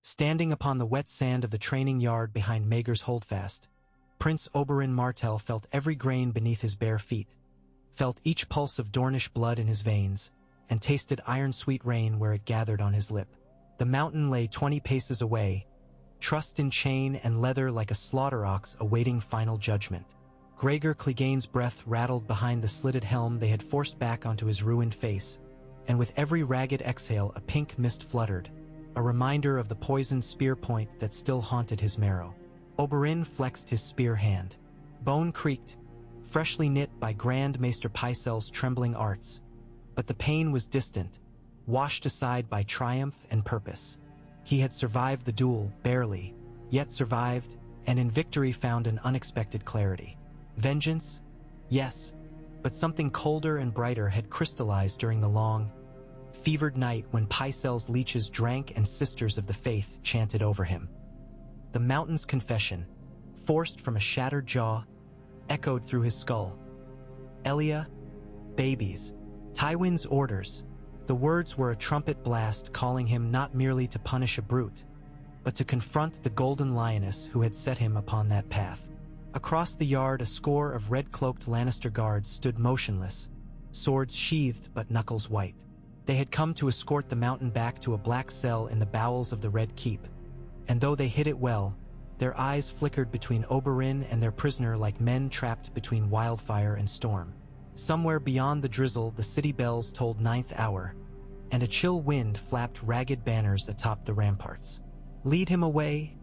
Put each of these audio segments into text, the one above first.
Standing upon the wet sand of the training yard behind Maegor's holdfast, Prince Oberyn Martell felt every grain beneath his bare feet, felt each pulse of Dornish blood in his veins, and tasted iron-sweet rain where it gathered on his lip. The mountain lay 20 paces away, trussed in chain and leather like a slaughter ox awaiting final judgment. Gregor Clegane's breath rattled behind the slitted helm they had forced back onto his ruined face, and with every ragged exhale a pink mist fluttered, a reminder of the poisoned spear point that still haunted his marrow. Oberyn flexed his spear hand. Bone creaked, freshly knit by Grand Maester Pycelle's trembling arts, but the pain was distant, washed aside by triumph and purpose. He had survived the duel, barely, yet survived, and in victory found an unexpected clarity. Vengeance? Yes, but something colder and brighter had crystallized during the long, fevered night when Pycelle's leeches drank and Sisters of the Faith chanted over him. The mountain's confession, forced from a shattered jaw, echoed through his skull. Elia, babies, Tywin's orders. The words were a trumpet blast calling him not merely to punish a brute, but to confront the golden lioness who had set him upon that path. Across the yard a score of red-cloaked Lannister guards stood motionless, swords sheathed but knuckles white. They had come to escort the mountain back to a black cell in the bowels of the Red Keep, and though they hid it well, their eyes flickered between Oberyn and their prisoner like men trapped between wildfire and storm. Somewhere beyond the drizzle the city bells tolled 9th hour, and a chill wind flapped ragged banners atop the ramparts. "Lead him away,"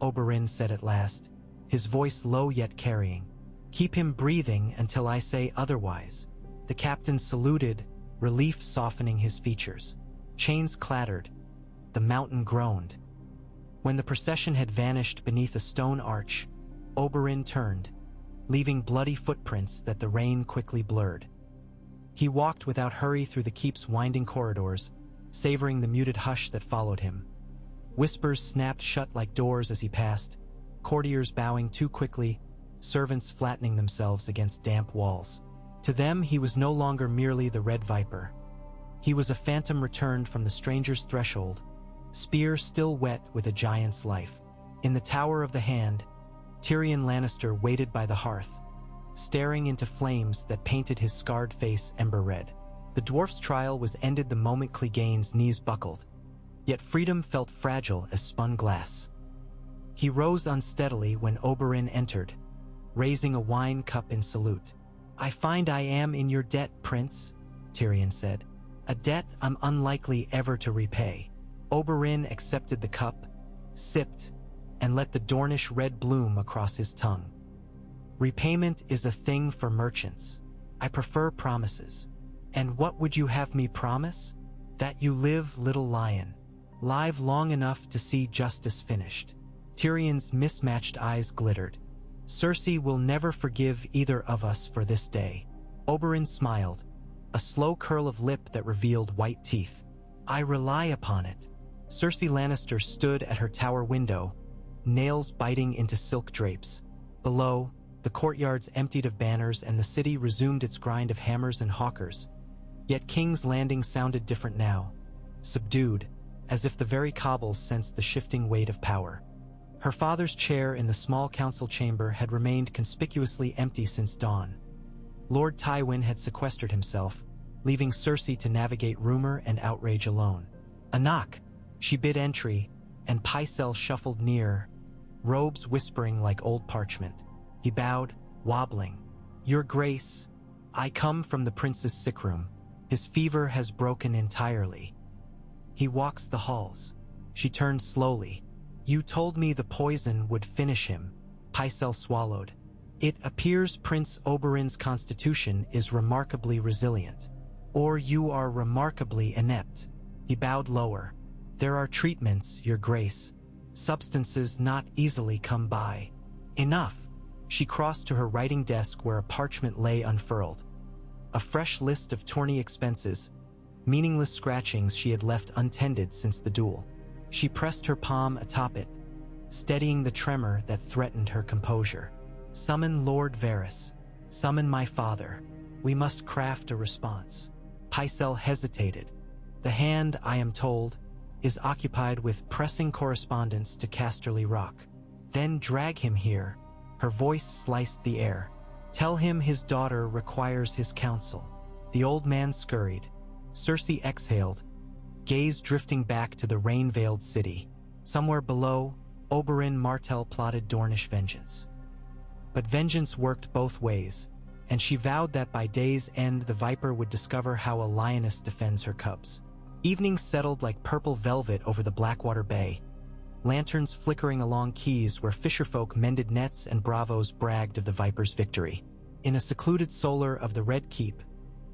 Oberyn said at last, his voice low yet carrying. "Keep him breathing until I say otherwise." The captain saluted, relief softening his features. Chains clattered. The mountain groaned. When the procession had vanished beneath a stone arch, Oberyn turned, leaving bloody footprints that the rain quickly blurred. He walked without hurry through the keep's winding corridors, savoring the muted hush that followed him. Whispers snapped shut like doors as he passed, courtiers bowing too quickly, servants flattening themselves against damp walls. To them he was no longer merely the Red Viper. He was a phantom returned from the stranger's threshold, spear still wet with a giant's life. In the Tower of the Hand, Tyrion Lannister waited by the hearth, staring into flames that painted his scarred face ember red. The dwarf's trial was ended the moment Clegane's knees buckled, yet freedom felt fragile as spun glass. He rose unsteadily when Oberyn entered, raising a wine cup in salute. "I find I am in your debt, Prince," Tyrion said. "A debt I'm unlikely ever to repay." Oberyn accepted the cup, sipped, and let the Dornish red bloom across his tongue. "Repayment is a thing for merchants. I prefer promises." "And what would you have me promise?" "That you live, little lion. Live long enough to see justice finished." Tyrion's mismatched eyes glittered. "Cersei will never forgive either of us for this day." Oberyn smiled, a slow curl of lip that revealed white teeth. "I rely upon it." Cersei Lannister stood at her tower window, nails biting into silk drapes. Below, the courtyards emptied of banners and the city resumed its grind of hammers and hawkers. Yet King's Landing sounded different now, subdued, as if the very cobbles sensed the shifting weight of power. Her father's chair in the small council chamber had remained conspicuously empty since dawn. Lord Tywin had sequestered himself, leaving Cersei to navigate rumor and outrage alone. A knock. She bid entry, and Pycelle shuffled near, robes whispering like old parchment. He bowed, wobbling. "Your Grace, I come from the prince's sick room. His fever has broken entirely." He walks the halls. She turned slowly. "You told me the poison would finish him." Pycelle swallowed. "It appears Prince Oberyn's constitution is remarkably resilient. Or you are remarkably inept." He bowed lower. "There are treatments, Your Grace. Substances not easily come by." "Enough." She crossed to her writing desk where a parchment lay unfurled. A fresh list of tourney expenses, meaningless scratchings she had left untended since the duel. She pressed her palm atop it, steadying the tremor that threatened her composure. "Summon Lord Varys. Summon my father. We must craft a response." Pycelle hesitated. "The hand, I am told, is occupied with pressing correspondence to Casterly Rock. Then drag him here." Her voice sliced the air. "Tell him his daughter requires his counsel." The old man scurried. Cersei exhaled, gaze drifting back to the rain-veiled city. Somewhere below, Oberyn Martell plotted Dornish vengeance. But vengeance worked both ways, and she vowed that by day's end the Viper would discover how a lioness defends her cubs. Evening settled like purple velvet over the Blackwater Bay, lanterns flickering along quays where fisherfolk mended nets and bravos bragged of the Viper's victory. In a secluded solar of the Red Keep,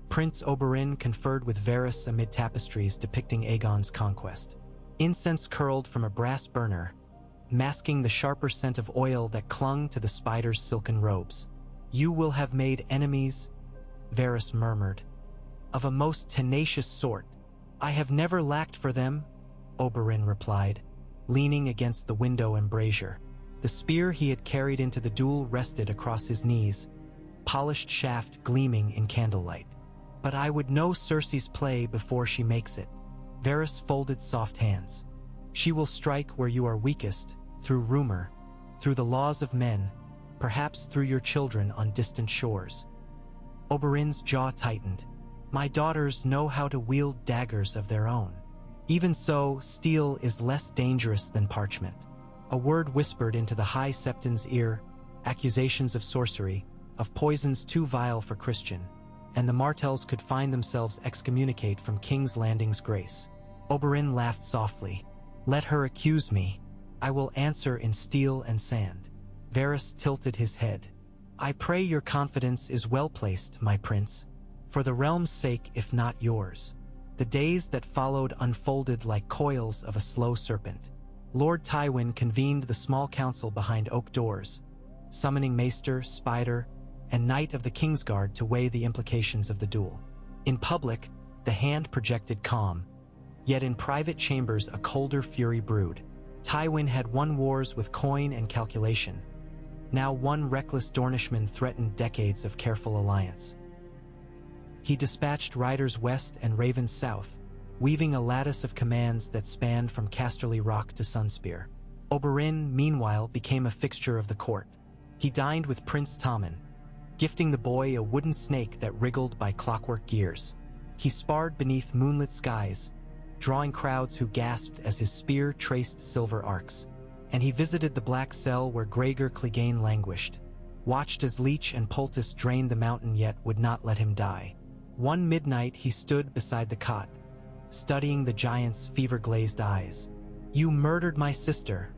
Prince Oberyn conferred with Varys amid tapestries depicting Aegon's conquest. Incense curled from a brass burner, masking the sharper scent of oil that clung to the spider's silken robes. "You will have made enemies," Varys murmured, "of a most tenacious sort." "I have never lacked for them," Oberyn replied, leaning against the window embrasure. The spear he had carried into the duel rested across his knees, polished shaft gleaming in candlelight. "But I would know Cersei's play before she makes it." Varys folded soft hands. "She will strike where you are weakest, through rumor, through the laws of men, perhaps through your children on distant shores." Oberyn's jaw tightened. "My daughters know how to wield daggers of their own." "Even so, steel is less dangerous than parchment." A word whispered into the High Septon's ear, accusations of sorcery, of poisons too vile for Christian, and the Martells could find themselves excommunicate from King's Landing's grace. Oberyn laughed softly. "Let her accuse me. I will answer in steel and sand." Varys tilted his head. "I pray your confidence is well placed, my prince, for the realm's sake if not yours." The days that followed unfolded like coils of a slow serpent. Lord Tywin convened the small council behind oak doors, summoning Maester, Spider, and Knight of the Kingsguard to weigh the implications of the duel. In public, the hand projected calm, yet in private chambers a colder fury brewed. Tywin had won wars with coin and calculation. Now one reckless Dornishman threatened decades of careful alliance. He dispatched riders west and ravens south, weaving a lattice of commands that spanned from Casterly Rock to Sunspear. Oberyn, meanwhile, became a fixture of the court. He dined with Prince Tommen, gifting the boy a wooden snake that wriggled by clockwork gears. He sparred beneath moonlit skies, drawing crowds who gasped as his spear traced silver arcs. And he visited the black cell where Gregor Clegane languished, watched as Leech and Poultice drained the mountain yet would not let him die. One midnight he stood beside the cot, studying the giant's fever-glazed eyes. "You murdered my sister,"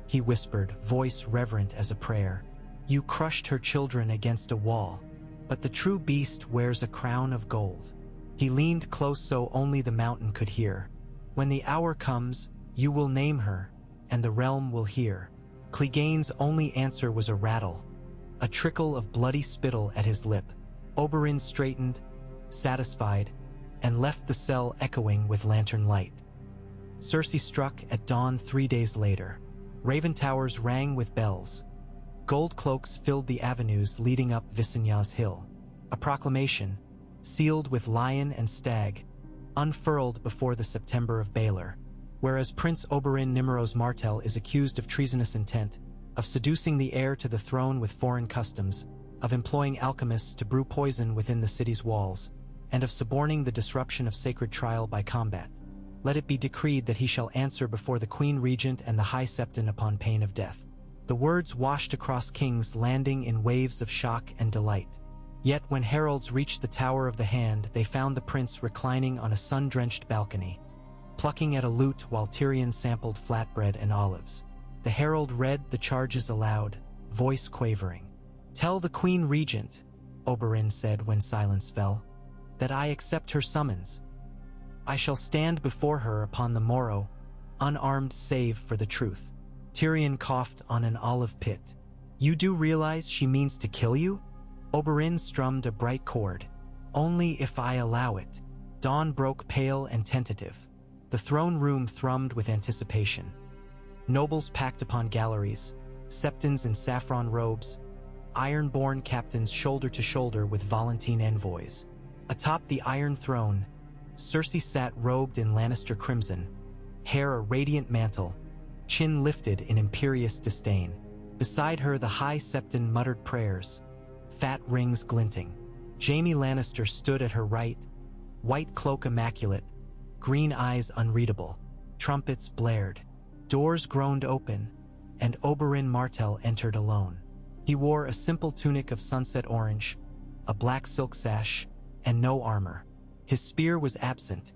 he whispered, voice reverent as a prayer. "You crushed her children against a wall, but the true beast wears a crown of gold." He leaned close so only the mountain could hear. "When the hour comes, you will name her, and the realm will hear." Clegane's only answer was a rattle, a trickle of bloody spittle at his lip. Oberyn straightened, satisfied, and left the cell echoing with lantern light. Cersei struck at dawn 3 days later. Raven towers rang with bells. Gold cloaks filled the avenues leading up Visenya's hill. A proclamation, sealed with lion and stag, unfurled before the September of Baelor. Whereas Prince Oberyn Nymeros Martell is accused of treasonous intent, of seducing the heir to the throne with foreign customs, of employing alchemists to brew poison within the city's walls, and of suborning the disruption of sacred trial by combat, let it be decreed that he shall answer before the Queen Regent and the High Septon upon pain of death. The words washed across King's Landing in waves of shock and delight. Yet when heralds reached the Tower of the Hand, they found the prince reclining on a sun-drenched balcony, plucking at a lute while Tyrion sampled flatbread and olives. The herald read the charges aloud, voice quavering. "Tell the Queen Regent," Oberyn said when silence fell, "that I accept her summons. I shall stand before her upon the morrow, unarmed save for the truth." Tyrion coughed on an olive pit. "You do realize she means to kill you?" Oberyn strummed a bright chord. "Only if I allow it." Dawn broke pale and tentative. The throne room thrummed with anticipation. Nobles packed upon galleries, septons in saffron robes, iron-born captains shoulder to shoulder with Volantine envoys. Atop the Iron Throne, Cersei sat robed in Lannister crimson, hair a radiant mantle, chin lifted in imperious disdain. Beside her the High Septon muttered prayers, fat rings glinting. Jaime Lannister stood at her right, white cloak immaculate, green eyes unreadable. Trumpets blared. Doors groaned open, and Oberyn Martell entered alone. He wore a simple tunic of sunset orange, a black silk sash, and no armor. His spear was absent,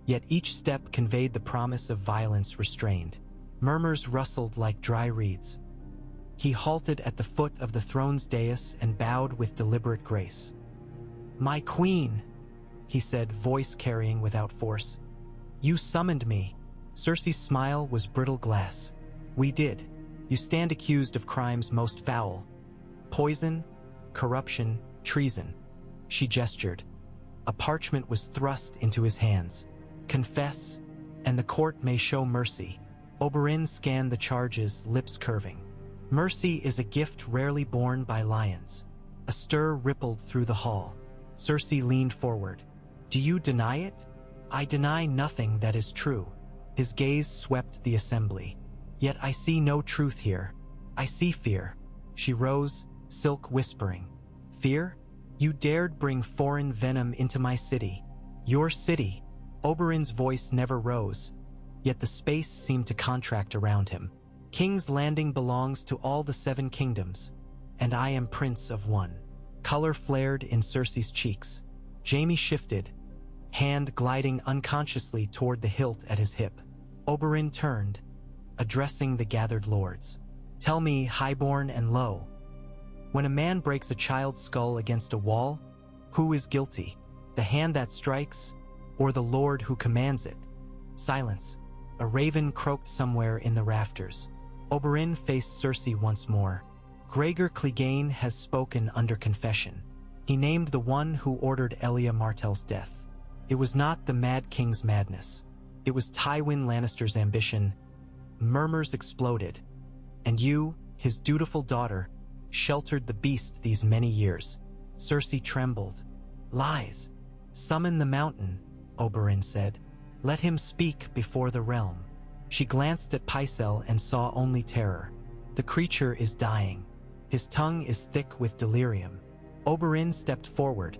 yet each step conveyed the promise of violence restrained. Murmurs rustled like dry reeds. He halted at the foot of the throne's dais and bowed with deliberate grace. "My queen," he said, voice carrying without force. "You summoned me." Cersei's smile was brittle glass. "We did. You stand accused of crimes most foul. Poison, corruption, treason." She gestured. A parchment was thrust into his hands. "Confess, and the court may show mercy." Oberyn scanned the charges, lips curving. "Mercy is a gift rarely borne by lions." A stir rippled through the hall. Cersei leaned forward. "Do you deny it?" "I deny nothing that is true." His gaze swept the assembly. "Yet I see no truth here. I see fear." She rose, silk whispering. "Fear? You dared bring foreign venom into my city. Your city." Oberyn's voice never rose, yet the space seemed to contract around him. "King's Landing belongs to all the 7 kingdoms, and I am prince of one." Color flared in Cersei's cheeks. Jaime shifted, hand gliding unconsciously toward the hilt at his hip. Oberyn turned, addressing the gathered lords. "Tell me, highborn and low, when a man breaks a child's skull against a wall, who is guilty? The hand that strikes, or the lord who commands it?" Silence. A raven croaked somewhere in the rafters. Oberyn faced Cersei once more. "Gregor Clegane has spoken under confession." He named the one who ordered Elia Martell's death. It was not the Mad King's madness. It was Tywin Lannister's ambition. Murmurs exploded. "And you, his dutiful daughter, sheltered the beast these many years." Cersei trembled. "Lies. Summon the mountain," Oberyn said. "Let him speak before the realm." She glanced at Pycelle and saw only terror. "The creature is dying. His tongue is thick with delirium." Oberyn stepped forward,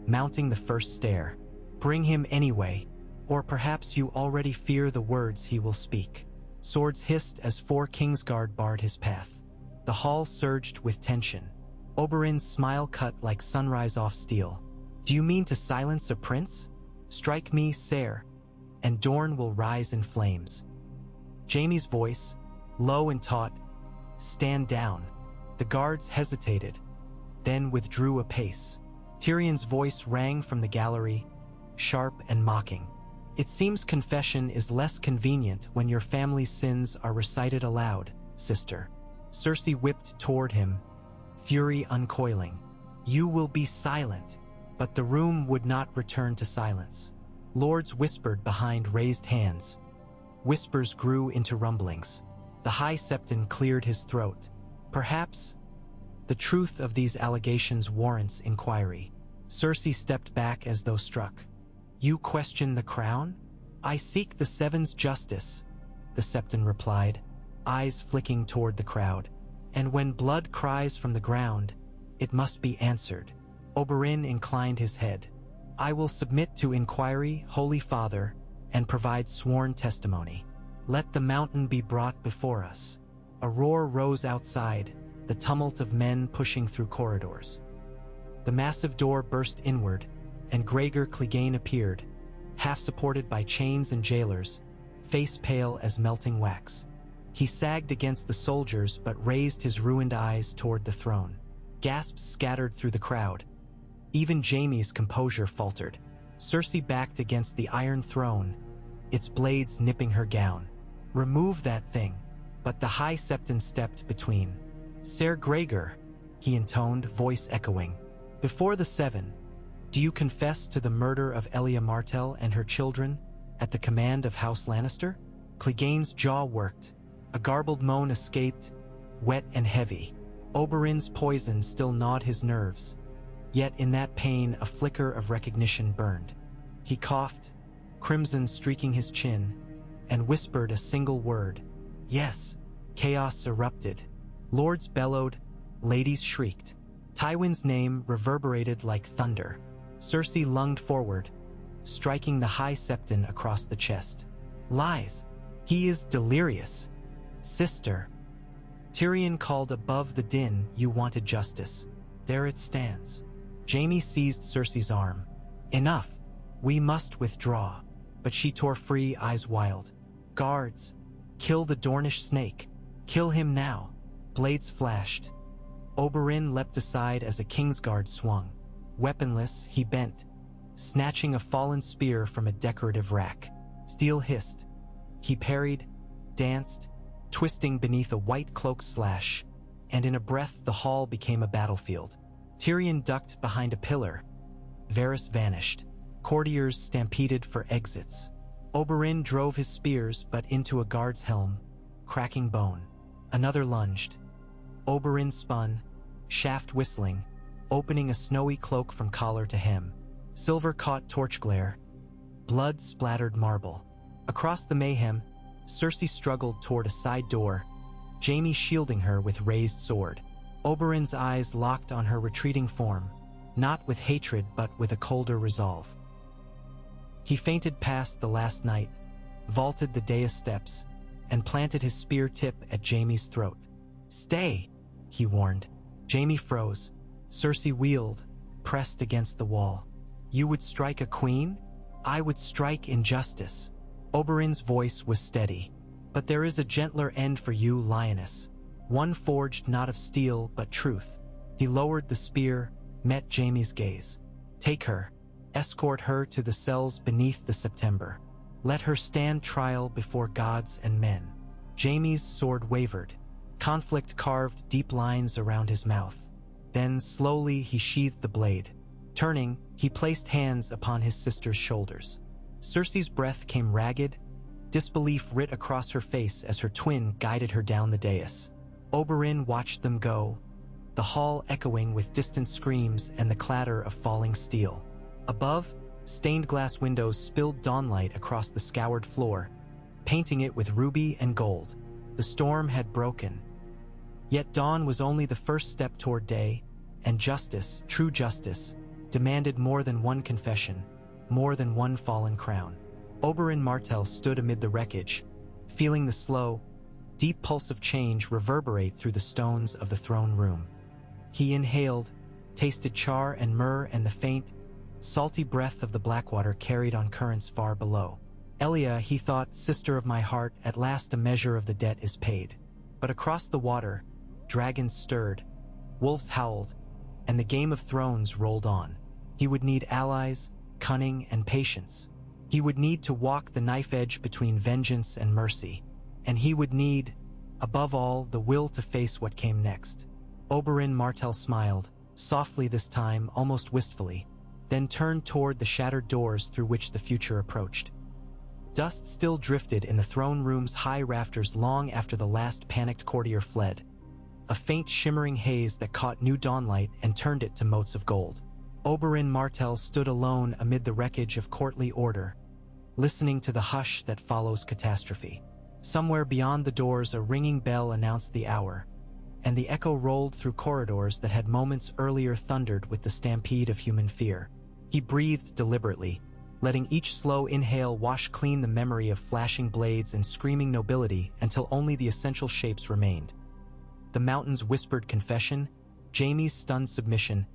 mounting the first stair. "Bring him anyway, or perhaps you already fear the words he will speak." Swords hissed as 4 Kingsguard barred his path. The hall surged with tension. Oberyn's smile cut like sunrise off steel. "Do you mean to silence a prince? Strike me, sire, and Dorne will rise in flames." Jaime's voice, low and taut, "Stand down." The guards hesitated, then withdrew a pace. Tyrion's voice rang from the gallery, sharp and mocking. "It seems confession is less convenient when your family's sins are recited aloud, sister." Cersei whipped toward him, fury uncoiling. "You will be silent." But the room would not return to silence. Lords whispered behind raised hands. Whispers grew into rumblings. The High Septon cleared his throat. "Perhaps the truth of these allegations warrants inquiry." Cersei stepped back as though struck. "You question the crown?" "I seek the Seven's justice," the Septon replied, eyes flicking toward the crowd. "And when blood cries from the ground, it must be answered." Oberyn inclined his head. "I will submit to inquiry, Holy Father, and provide sworn testimony. Let the mountain be brought before us." A roar rose outside, the tumult of men pushing through corridors. The massive door burst inward, and Gregor Clegane appeared, half supported by chains and jailers, face pale as melting wax. He sagged against the soldiers but raised his ruined eyes toward the throne. Gasps scattered through the crowd. Even Jaime's composure faltered. Cersei backed against the iron throne, its blades nipping her gown. "Remove that thing." But the High Septon stepped between. "Ser Gregor," he intoned, voice echoing. "Before the 7, do you confess to the murder of Elia Martell and her children at the command of House Lannister?" Clegane's jaw worked. A garbled moan escaped, wet and heavy. Oberyn's poison still gnawed his nerves. Yet in that pain a flicker of recognition burned. He coughed, crimson streaking his chin, and whispered a single word. Yes. Chaos erupted. Lords bellowed, ladies shrieked. Tywin's name reverberated like thunder. Cersei lunged forward, striking the High Septon across the chest. Lies. He is delirious. Sister. Tyrion called above the din. You wanted justice. There it stands. Jaime seized Cersei's arm. Enough. We must withdraw. But she tore free, eyes wild. Guards. Kill the Dornish snake. Kill him now. Blades flashed. Oberyn leapt aside as a Kingsguard swung. Weaponless, he bent, snatching a fallen spear from a decorative rack. Steel hissed. He parried, danced, twisting beneath a white cloak slash, and in a breath the hall became a battlefield. Tyrion ducked behind a pillar. Varys vanished. Courtiers stampeded for exits. Oberyn drove his spears but into a guard's helm, cracking bone. Another lunged. Oberyn spun, shaft whistling, opening a snowy cloak from collar to hem. Silver caught torch glare. Blood splattered marble. Across the mayhem, Cersei struggled toward a side door, Jaime shielding her with raised sword. Oberyn's eyes locked on her retreating form, not with hatred but with a colder resolve. He fainted past the last knight, vaulted the dais steps, and planted his spear tip at Jaime's throat. Stay, he warned. Jaime froze. Cersei wheeled, pressed against the wall. You would strike a queen? I would strike injustice. Oberyn's voice was steady. But there is a gentler end for you, lioness. One forged not of steel but truth. He lowered the spear, met Jaime's gaze. Take her. Escort her to the cells beneath the September. Let her stand trial before gods and men. Jaime's sword wavered. Conflict carved deep lines around his mouth. Then slowly he sheathed the blade. Turning, he placed hands upon his sister's shoulders. Cersei's breath came ragged. Disbelief writ across her face as her twin guided her down the dais. Oberyn watched them go, the hall echoing with distant screams and the clatter of falling steel. Above, stained glass windows spilled dawnlight across the scoured floor, painting it with ruby and gold. The storm had broken. Yet dawn was only the first step toward day, and justice, true justice, demanded more than one confession, more than one fallen crown. Oberyn Martell stood amid the wreckage, feeling the slow, deep pulse of change reverberate through the stones of the throne room. He inhaled, tasted char and myrrh and the faint, salty breath of the Blackwater carried on currents far below. Elia, he thought, sister of my heart, at last a measure of the debt is paid. But across the water, dragons stirred, wolves howled, and the Game of Thrones rolled on. He would need allies, cunning, and patience. He would need to walk the knife edge between vengeance and mercy. And he would need, above all, the will to face what came next. Oberyn Martell smiled, softly this time, almost wistfully, then turned toward the shattered doors through which the future approached. Dust still drifted in the throne room's high rafters long after the last panicked courtier fled, a faint shimmering haze that caught new dawnlight and turned it to motes of gold. Oberyn Martell stood alone amid the wreckage of courtly order, listening to the hush that follows catastrophe. Somewhere beyond the doors a ringing bell announced the hour, and the echo rolled through corridors that had moments earlier thundered with the stampede of human fear. He breathed deliberately, letting each slow inhale wash clean the memory of flashing blades and screaming nobility until only the essential shapes remained. The mountain's whispered confession, Jaime's stunned submission,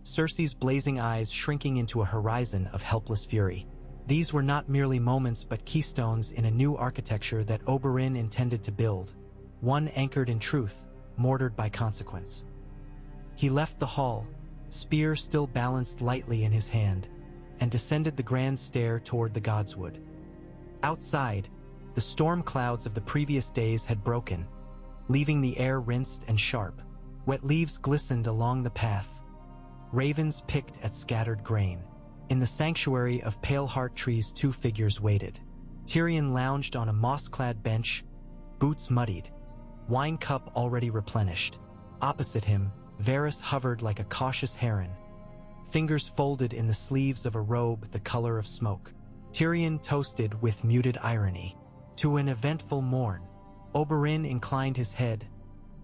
Cersei's blazing eyes shrinking into a horizon of helpless fury. These were not merely moments but keystones in a new architecture that Oberyn intended to build, one anchored in truth, mortared by consequence. He left the hall, spear still balanced lightly in his hand, and descended the grand stair toward the Godswood. Outside, the storm clouds of the previous days had broken, leaving the air rinsed and sharp. Wet leaves glistened along the path. Ravens picked at scattered grain. In the sanctuary of pale heart trees 2 figures waited. Tyrion lounged on a moss-clad bench, boots muddied, wine cup already replenished. Opposite him, Varys hovered like a cautious heron, fingers folded in the sleeves of a robe the color of smoke. Tyrion toasted with muted irony. To an eventful morn. Oberyn inclined his head,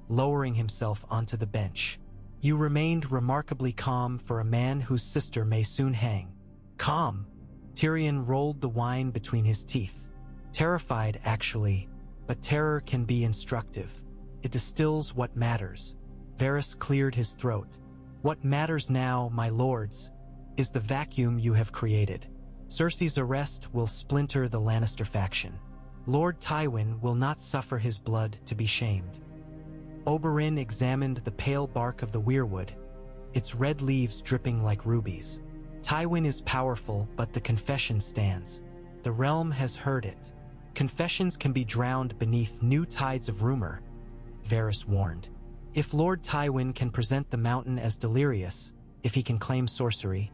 lowering himself onto the bench. You remained remarkably calm for a man whose sister may soon hang. Calm? Tyrion rolled the wine between his teeth. Terrified, actually, but terror can be instructive. It distills what matters. Varys cleared his throat. What matters now, my lords, is the vacuum you have created. Cersei's arrest will splinter the Lannister faction. Lord Tywin will not suffer his blood to be shamed. Oberyn examined the pale bark of the weirwood, its red leaves dripping like rubies. Tywin is powerful, but the confession stands. The realm has heard it. Confessions can be drowned beneath new tides of rumor, Varys warned. If Lord Tywin can present the mountain as delirious, if he can claim sorcery,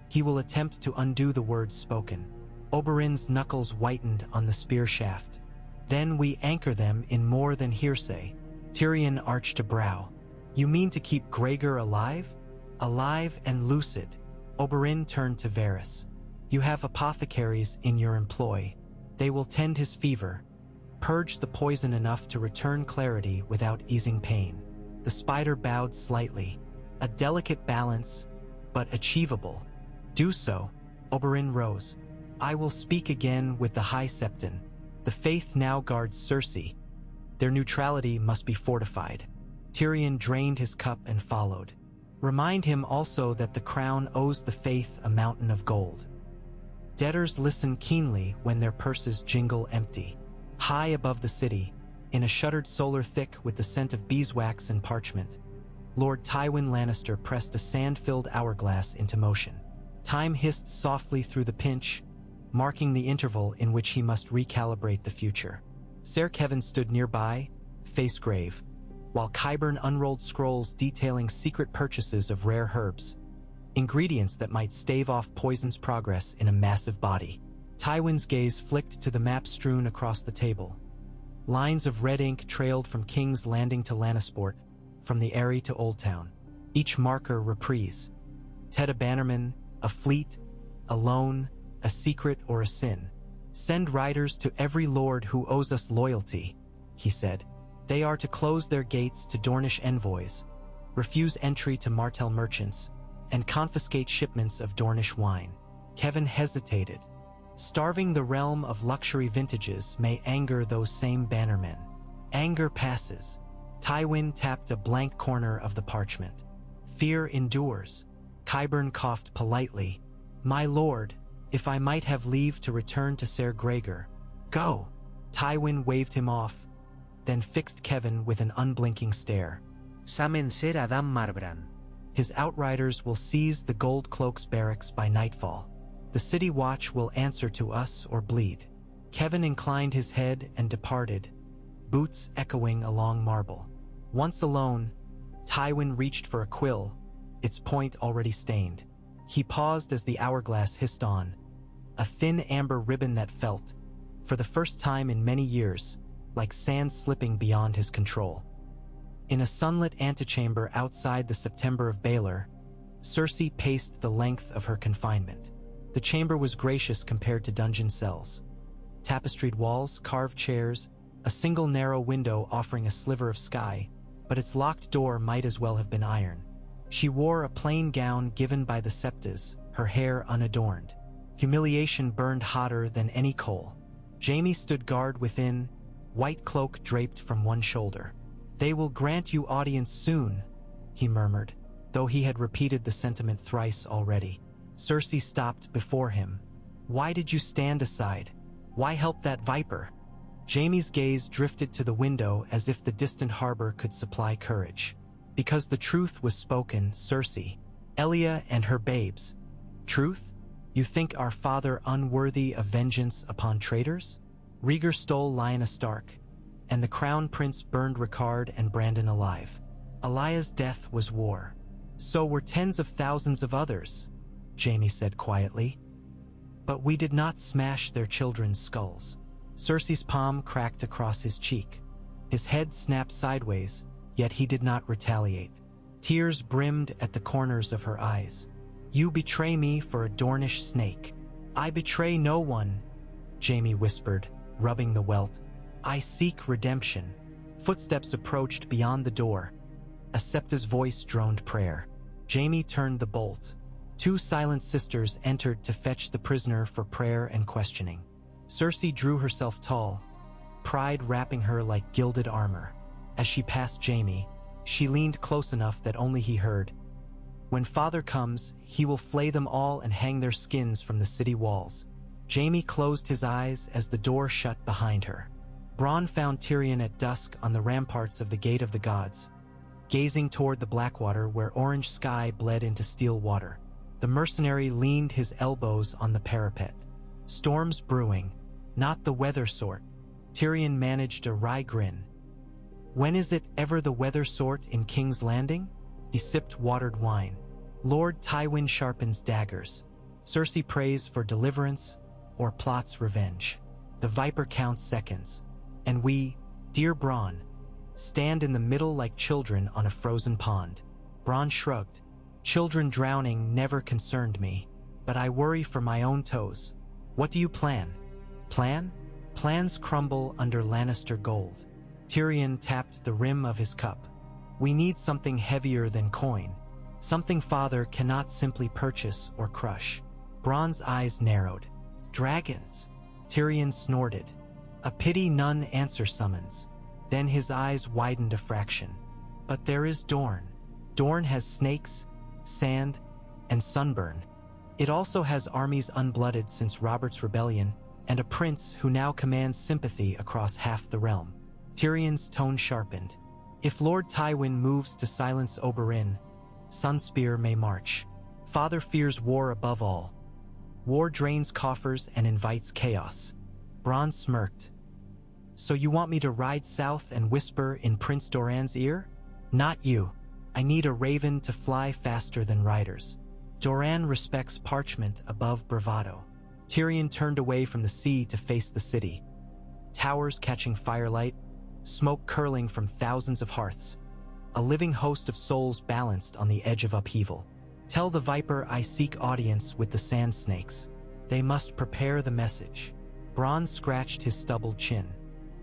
he will attempt to undo the words spoken. Oberyn's knuckles whitened on the spear shaft. Then we anchor them in more than hearsay. Tyrion arched a brow. You mean to keep Gregor alive? Alive and lucid. Oberyn turned to Varys. You have apothecaries in your employ. They will tend his fever, purge the poison enough to return clarity without easing pain. The spider bowed slightly. A delicate balance, but achievable. Do so. Oberyn rose. I will speak again with the High Septon. The faith now guards Cersei. Their neutrality must be fortified. Tyrion drained his cup and followed. Remind him also that the crown owes the faith a mountain of gold. Debtors listen keenly when their purses jingle empty. High above the city, in a shuttered solar thick with the scent of beeswax and parchment, Lord Tywin Lannister pressed a sand-filled hourglass into motion. Time hissed softly through the pinch, marking the interval in which he must recalibrate the future. Ser Kevin stood nearby, face grave, while Qyburn unrolled scrolls detailing secret purchases of rare herbs, ingredients that might stave off poison's progress in a massive body. Tywin's gaze flicked to the map strewn across the table. Lines of red ink trailed from King's Landing to Lannisport, from the Eyrie to Old Town. Each marker reprise. Tedda Bannerman, a fleet, a loan, a secret or a sin. Send riders to every lord who owes us loyalty, he said. They are to close their gates to Dornish envoys, refuse entry to Martell merchants, and confiscate shipments of Dornish wine. Kevin hesitated. Starving the realm of luxury vintages may anger those same bannermen. Anger passes. Tywin tapped a blank corner of the parchment. Fear endures. Qyburn coughed politely. My lord, if I might have leave to return to Ser Gregor. Go. Tywin waved him off, then fixed Kevin with an unblinking stare. Summon Ser Adam Marbran. His outriders will seize the Gold Cloaks barracks by nightfall. The city watch will answer to us or bleed. Kevin inclined his head and departed, boots echoing along marble. Once alone, Tywin reached for a quill, its point already stained. He paused as the hourglass hissed on, a thin amber ribbon that felt, for the first time in many years, like sand slipping beyond his control. In a sunlit antechamber outside the September of Baelor, Cersei paced the length of her confinement. The chamber was gracious compared to dungeon cells. Tapestried walls, carved chairs, a single narrow window offering a sliver of sky, but its locked door might as well have been iron. She wore a plain gown given by the septas, her hair unadorned. Humiliation burned hotter than any coal. Jaime stood guard within, white cloak draped from one shoulder. They will grant you audience soon, he murmured, though he had repeated the sentiment thrice already. Cersei stopped before him. Why did you stand aside? Why help that viper? Jaime's gaze drifted to the window as if the distant harbor could supply courage. Because the truth was spoken, Cersei. Elia and her babes. Truth? You think our father unworthy of vengeance upon traitors? Rhaegar stole Lyanna Stark, and the crown prince burned Rickard and Brandon alive. Elia's death was war. So were tens of thousands of others, Jaime said quietly. But we did not smash their children's skulls. Cersei's palm cracked across his cheek. His head snapped sideways, yet he did not retaliate. Tears brimmed at the corners of her eyes. You betray me for a Dornish snake. I betray no one, Jaime whispered, rubbing the welt. "I seek redemption." Footsteps approached beyond the door. A septa's voice droned prayer. Jaime turned the bolt. Two silent sisters entered to fetch the prisoner for prayer and questioning. Cersei drew herself tall, pride wrapping her like gilded armor. As she passed Jaime, she leaned close enough that only he heard. "When Father comes, he will flay them all and hang their skins from the city walls." Jaime closed his eyes as the door shut behind her. Bronn found Tyrion at dusk on the ramparts of the Gate of the Gods, gazing toward the Blackwater where orange sky bled into steel water. The mercenary leaned his elbows on the parapet. Storms brewing, not the weather sort. Tyrion managed a wry grin. "When is it ever the weather sort in King's Landing?" He sipped watered wine. "Lord Tywin sharpens daggers. Cersei prays for deliverance or plots revenge. The Viper counts seconds. And we, dear Bronn, stand in the middle like children on a frozen pond." Bronn shrugged. "Children drowning never concerned me, but I worry for my own toes. What do you plan?" "Plan? Plans crumble under Lannister gold." Tyrion tapped the rim of his cup. "We need something heavier than coin. Something Father cannot simply purchase or crush." Bronn's eyes narrowed. "Dragons?" Tyrion snorted. "A pity none answer summons." Then his eyes widened a fraction. "But there is Dorne. Dorne has snakes, sand, and sunburn. It also has armies unblooded since Robert's rebellion, and a prince who now commands sympathy across half the realm." Tyrion's tone sharpened. "If Lord Tywin moves to silence Oberyn, Sunspear may march. Father fears war above all. War drains coffers and invites chaos." Bronn smirked. "So you want me to ride south and whisper in Prince Doran's ear?" "Not you. I need a raven to fly faster than riders. Doran respects parchment above bravado." Tyrion turned away from the sea to face the city. Towers catching firelight, smoke curling from thousands of hearths. A living host of souls balanced on the edge of upheaval. "Tell the Viper I seek audience with the sand snakes. They must prepare the message." Bronn scratched his stubbled chin.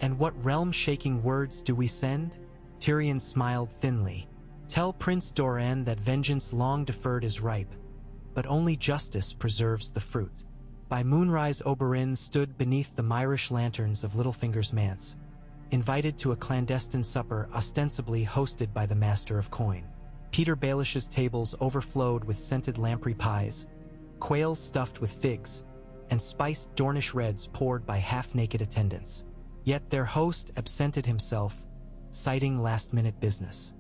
"And what realm-shaking words do we send?" Tyrion smiled thinly. "Tell Prince Doran that vengeance long deferred is ripe, but only justice preserves the fruit." By moonrise Oberyn stood beneath the Myrish lanterns of Littlefinger's manse, invited to a clandestine supper ostensibly hosted by the Master of Coin. Peter Baelish's tables overflowed with scented lamprey pies, quails stuffed with figs, and spiced Dornish reds poured by half-naked attendants. Yet their host absented himself, citing last-minute business.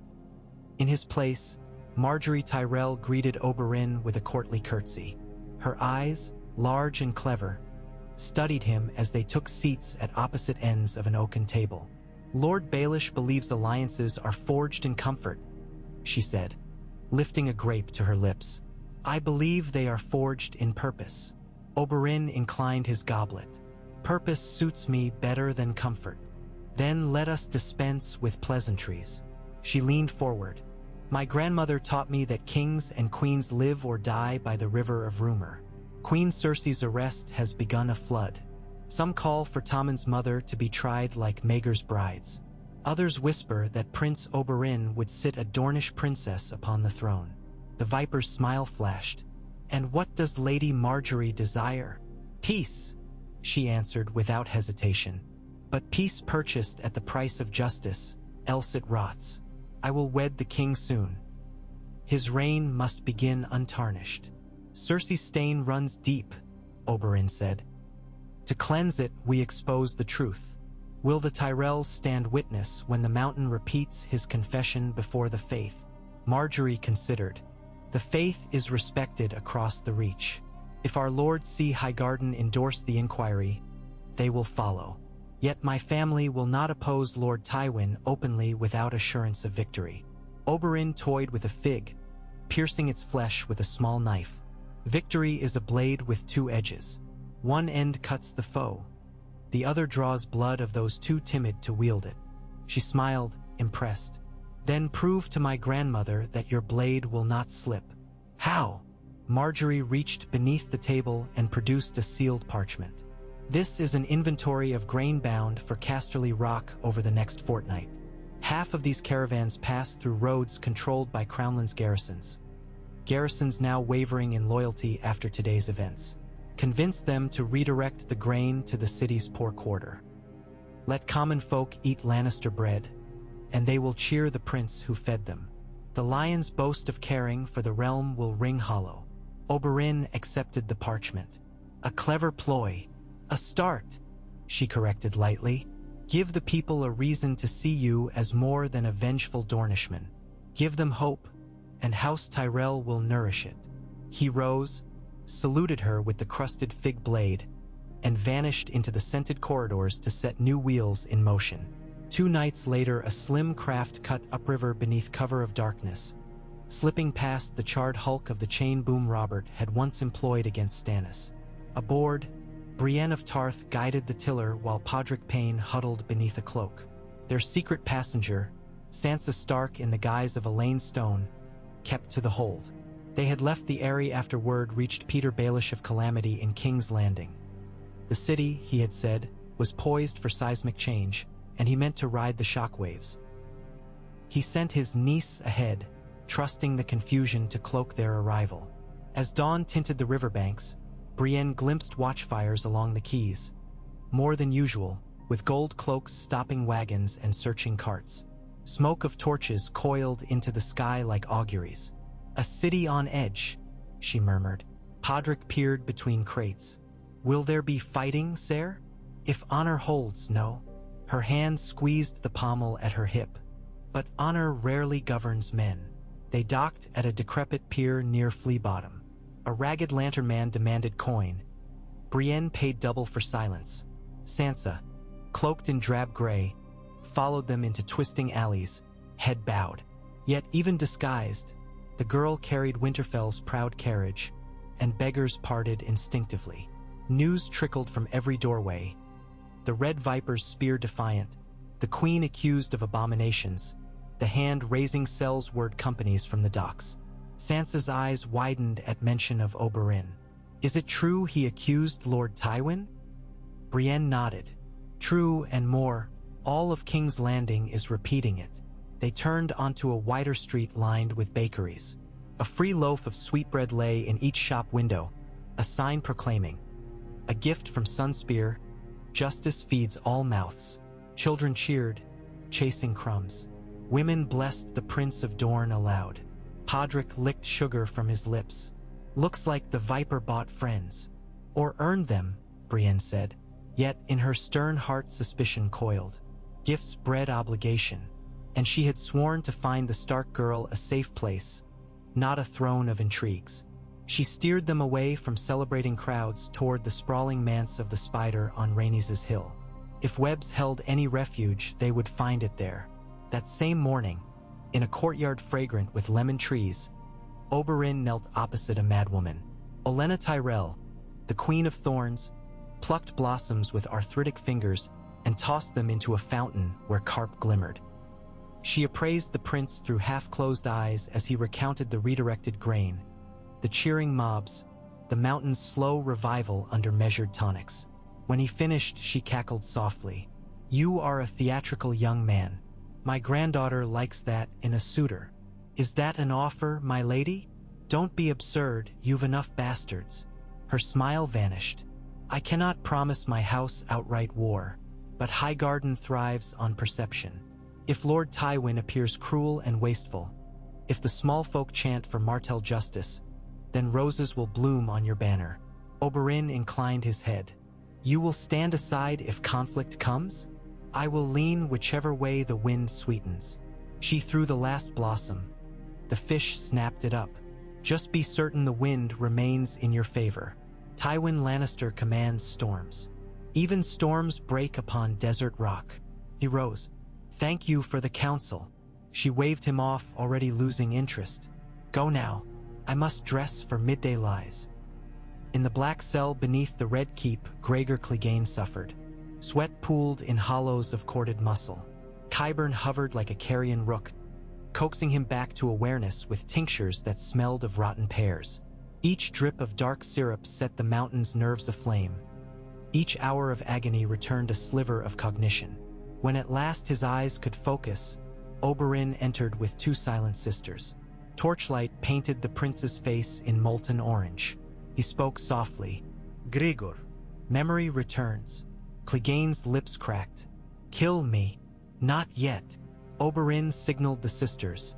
In his place, Margaery Tyrell greeted Oberyn with a courtly curtsy. Her eyes, large and clever, studied him as they took seats at opposite ends of an oaken table. "Lord Baelish believes alliances are forged in comfort," she said, lifting a grape to her lips. "I believe they are forged in purpose." Oberyn inclined his goblet. "Purpose suits me better than comfort. Then let us dispense with pleasantries." She leaned forward. "My grandmother taught me that kings and queens live or die by the river of rumor. Queen Cersei's arrest has begun a flood. Some call for Tommen's mother to be tried like Maegor's brides. Others whisper that Prince Oberyn would sit a Dornish princess upon the throne." The Viper's smile flashed. "And what does Lady Margaery desire?" "Peace," she answered without hesitation. "But peace purchased at the price of justice, else it rots. I will wed the king soon. His reign must begin untarnished." "Cersei's stain runs deep," Oberyn said. "To cleanse it, we expose the truth. Will the Tyrells stand witness when the Mountain repeats his confession before the Faith?" Margaery considered. "The Faith is respected across the Reach. If our lords see Highgarden endorse the inquiry, they will follow. Yet my family will not oppose Lord Tywin openly without assurance of victory." Oberyn toyed with a fig, piercing its flesh with a small knife. "Victory is a blade with two edges. One end cuts the foe. The other draws blood of those too timid to wield it." She smiled, impressed. "Then prove to my grandmother that your blade will not slip." "How?" Margaery reached beneath the table and produced a sealed parchment. This is an inventory of grain bound for Casterly Rock over the next fortnight. Half of these caravans pass through roads controlled by Crownland's garrisons. Garrisons now wavering in loyalty after today's events. Convince them to redirect the grain to the city's poor quarter. Let common folk eat Lannister bread, and they will cheer the prince who fed them. The lion's boast of caring for the realm will ring hollow. Oberyn accepted the parchment. A clever ploy. A start, she corrected lightly. Give the people a reason to see you as more than a vengeful Dornishman. Give them hope, and House Tyrell will nourish it. He rose, saluted her with the crusted fig blade, and vanished into the scented corridors to set new wheels in motion. 2 nights later, a slim craft cut upriver beneath cover of darkness, slipping past the charred hulk of the chain boom Robert had once employed against Stannis. Aboard, Brienne of Tarth guided the tiller while Podrick Payne huddled beneath a cloak. Their secret passenger, Sansa Stark in the guise of Elaine Stone, kept to the hold. They had left the Eyrie after word reached Peter Baelish of Calamity in King's Landing. The city, he had said, was poised for seismic change, and he meant to ride the shockwaves. He sent his niece ahead, trusting the confusion to cloak their arrival. As dawn tinted the riverbanks, Brienne glimpsed watchfires along the quays, more than usual, with gold cloaks stopping wagons and searching carts. Smoke of torches coiled into the sky like auguries. A city on edge, she murmured. Podrick peered between crates. Will there be fighting, sir? If honor holds, no. Her hand squeezed the pommel at her hip. But honor rarely governs men. They docked at a decrepit pier near Flea Bottom. A ragged lantern man demanded coin. Brienne paid double for silence. Sansa, cloaked in drab gray, followed them into twisting alleys, head bowed. Yet even disguised, the girl carried Winterfell's proud carriage, and beggars parted instinctively. News trickled from every doorway. The Red Vipers speared defiant, the Queen accused of abominations, the hand raising cells word companies from the docks. Sansa's eyes widened at mention of Oberyn. Is it true he accused Lord Tywin? Brienne nodded. True and more, all of King's Landing is repeating it. They turned onto a wider street lined with bakeries. A free loaf of sweetbread lay in each shop window, a sign proclaiming, a gift from Sunspear, justice feeds all mouths. Children cheered, chasing crumbs. Women blessed the Prince of Dorne aloud. Podrick licked sugar from his lips. Looks like the Viper bought friends. Or earned them, Brienne said. Yet in her stern heart suspicion coiled. Gifts bred obligation. And she had sworn to find the Stark girl a safe place, not a throne of intrigues. She steered them away from celebrating crowds toward the sprawling manse of the Spider on Rhaenys' Hill. If webs held any refuge, they would find it there. That same morning, in a courtyard fragrant with lemon trees, Oberyn knelt opposite a madwoman. Olenna Tyrell, the Queen of Thorns, plucked blossoms with arthritic fingers and tossed them into a fountain where carp glimmered. She appraised the prince through half-closed eyes as he recounted the redirected grain, the cheering mobs, the mountain's slow revival under measured tonics. When he finished, she cackled softly. You are a theatrical young man. My granddaughter likes that in a suitor. Is that an offer, my lady? Don't be absurd, you've enough bastards. Her smile vanished. I cannot promise my house outright war, but Highgarden thrives on perception. If Lord Tywin appears cruel and wasteful, if the small folk chant for Martell justice, then roses will bloom on your banner. Oberyn inclined his head. You will stand aside if conflict comes? I will lean whichever way the wind sweetens. She threw the last blossom. The fish snapped it up. Just be certain the wind remains in your favor. Tywin Lannister commands storms. Even storms break upon desert rock. He rose. Thank you for the counsel. She waved him off, already losing interest. Go now. I must dress for midday lies. In the black cell beneath the red keep, Gregor Clegane suffered. Sweat pooled in hollows of corded muscle. Qyburn hovered like a carrion rook, coaxing him back to awareness with tinctures that smelled of rotten pears. Each drip of dark syrup set the mountain's nerves aflame. Each hour of agony returned a sliver of cognition. When at last his eyes could focus, Oberyn entered with 2 silent sisters. Torchlight painted the prince's face in molten orange. He spoke softly. "Gregor." Memory returns. Clegane's lips cracked. "Kill me." "Not yet." Oberyn signaled the sisters.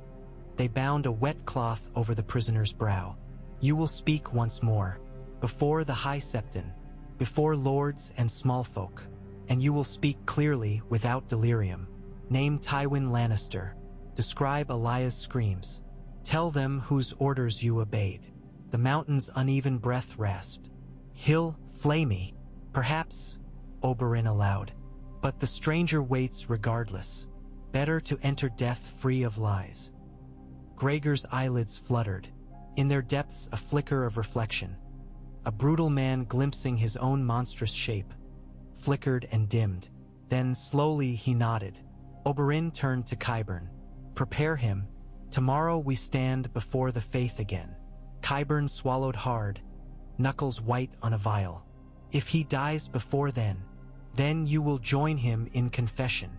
They bound a wet cloth over the prisoner's brow. "You will speak once more, before the High Septon, before lords and small folk, and you will speak clearly without delirium. Name Tywin Lannister. Describe Elia's screams. Tell them whose orders you obeyed." The mountain's uneven breath rasped. "He'll flay me, perhaps," Oberyn allowed, "but the stranger waits regardless. Better to enter death free of lies." Gregor's eyelids fluttered, in their depths a flicker of reflection. A brutal man glimpsing his own monstrous shape. Flickered and dimmed. Then slowly he nodded. Oberyn turned to Qyburn. "Prepare him. Tomorrow we stand before the faith again." Qyburn swallowed hard, knuckles white on a vial. "If he dies before then you will join him in confession."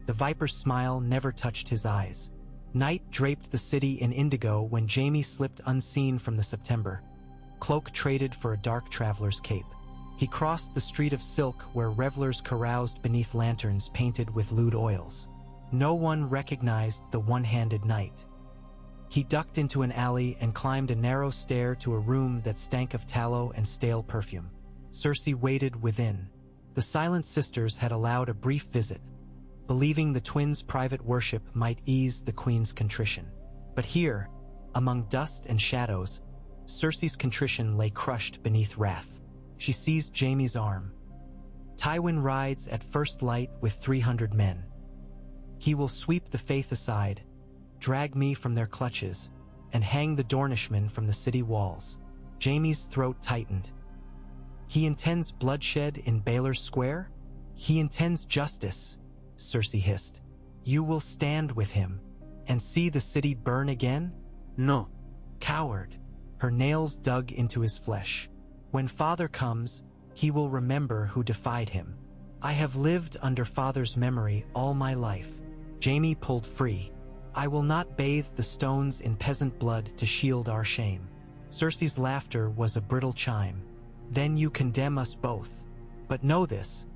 The viper's smile never touched his eyes. Night draped the city in indigo when Jaime slipped unseen from the September. Cloak traded for a dark traveler's cape. He crossed the street of silk where revelers caroused beneath lanterns painted with lewd oils. No one recognized the one-handed knight. He ducked into an alley and climbed a narrow stair to a room that stank of tallow and stale perfume. Cersei waited within. The Silent Sisters had allowed a brief visit, believing the twins' private worship might ease the queen's contrition. But here, among dust and shadows, Cersei's contrition lay crushed beneath wrath. She seized Jaime's arm. "Tywin rides at first light with 300 men. He will sweep the faith aside, drag me from their clutches, and hang the Dornishmen from the city walls." Jaime's throat tightened. "He intends bloodshed in Baelor Square? He intends justice," Cersei hissed. "You will stand with him and see the city burn again?" No. "Coward." Her nails dug into his flesh. "When Father comes, he will remember who defied him. I have lived under Father's memory all my life." Jaime pulled free. "I will not bathe the stones in peasant blood to shield our shame." Cersei's laughter was a brittle chime. "Then you condemn us both. But know this,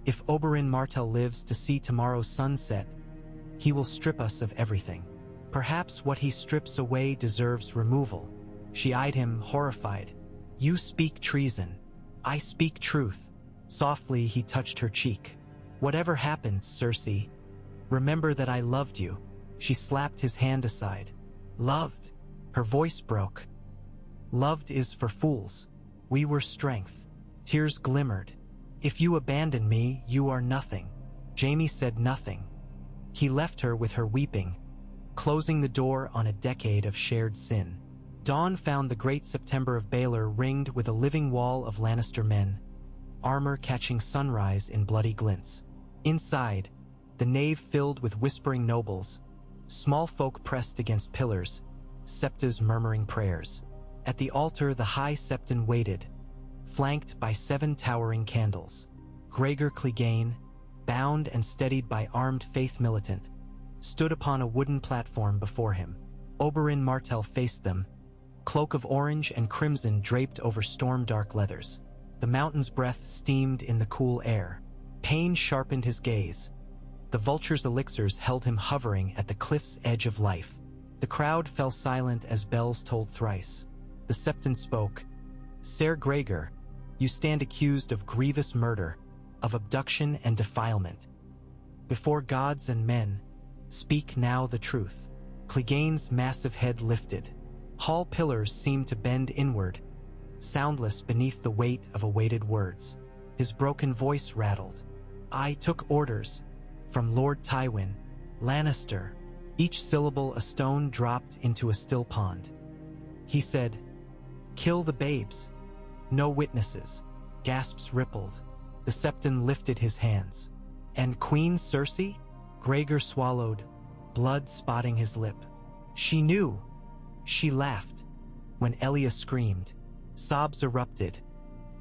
if Oberyn Martell lives to see tomorrow's sunset, he will strip us of everything. Perhaps what he strips away deserves removal." She eyed him, horrified. "You speak treason. I speak truth." Softly he touched her cheek. "Whatever happens, Cersei, remember that I loved you." She slapped his hand aside. "Loved?" Her voice broke. "Loved is for fools. We were strength." Tears glimmered. "If you abandon me, you are nothing." Jaime said nothing. He left her with her weeping, closing the door on a decade of shared sin. Dawn found the great September of Baelor ringed with a living wall of Lannister men, armor catching sunrise in bloody glints. Inside, the nave filled with whispering nobles, small folk pressed against pillars, septas murmuring prayers. At the altar the High Septon waited, flanked by 7 towering candles. Gregor Clegane, bound and steadied by armed faith militant, stood upon a wooden platform before him. Oberyn Martell faced them, cloak of orange and crimson draped over storm-dark leathers. The mountain's breath steamed in the cool air. Pain sharpened his gaze. The vulture's elixirs held him hovering at the cliff's edge of life. The crowd fell silent as bells tolled thrice. The Septon spoke. "Ser Gregor, you stand accused of grievous murder, of abduction and defilement. Before gods and men, speak now the truth." Clegane's massive head lifted. Hall pillars seemed to bend inward, soundless beneath the weight of awaited words. His broken voice rattled. "I took orders from Lord Tywin, Lannister." Each syllable a stone dropped into a still pond. He said, "Kill the babes. No witnesses." Gasps rippled. The Septon lifted his hands. "And Queen Cersei?" Gregor swallowed, blood spotting his lip. "She knew." She laughed. When Elia screamed, sobs erupted.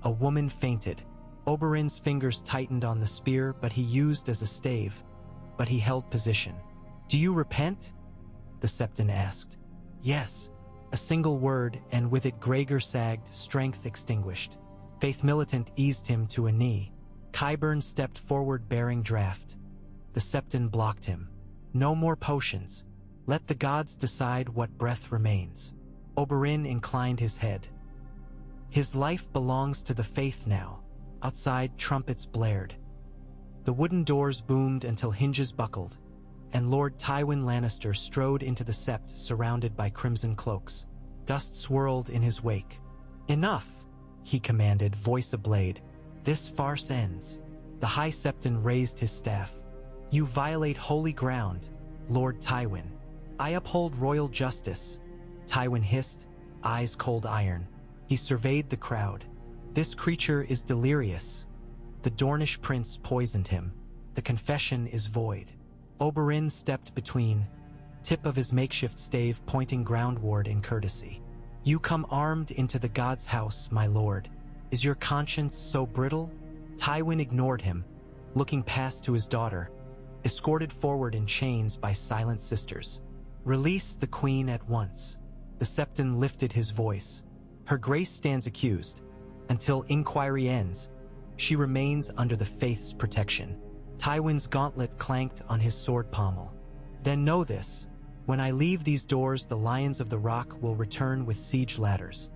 A woman fainted. Oberyn's fingers tightened on the spear, but he used as a stave, but he held position. "Do you repent?" the Septon asked. "Yes." A single word, and with it Gregor sagged, strength extinguished. Faith Militant eased him to a knee. Qyburn stepped forward bearing draft. The Septon blocked him. "No more potions. Let the gods decide what breath remains." Oberyn inclined his head. "His life belongs to the faith now." Outside, trumpets blared. The wooden doors boomed until hinges buckled, and Lord Tywin Lannister strode into the sept surrounded by crimson cloaks. Dust swirled in his wake. "Enough," he commanded, voice ablade. "This farce ends." The High Septon raised his staff. "You violate holy ground, Lord Tywin." "I uphold royal justice," Tywin hissed, eyes cold iron. He surveyed the crowd. "This creature is delirious. The Dornish prince poisoned him. The confession is void." Oberyn stepped between, tip of his makeshift stave pointing groundward in courtesy. "You come armed into the god's house, my lord. Is your conscience so brittle?" Tywin ignored him, looking past to his daughter, escorted forward in chains by silent sisters. "Release the queen at once." The Septon lifted his voice. "Her grace stands accused. Until inquiry ends, she remains under the faith's protection." Tywin's gauntlet clanked on his sword pommel. "Then know this. When I leave these doors, the Lions of the Rock will return with siege ladders.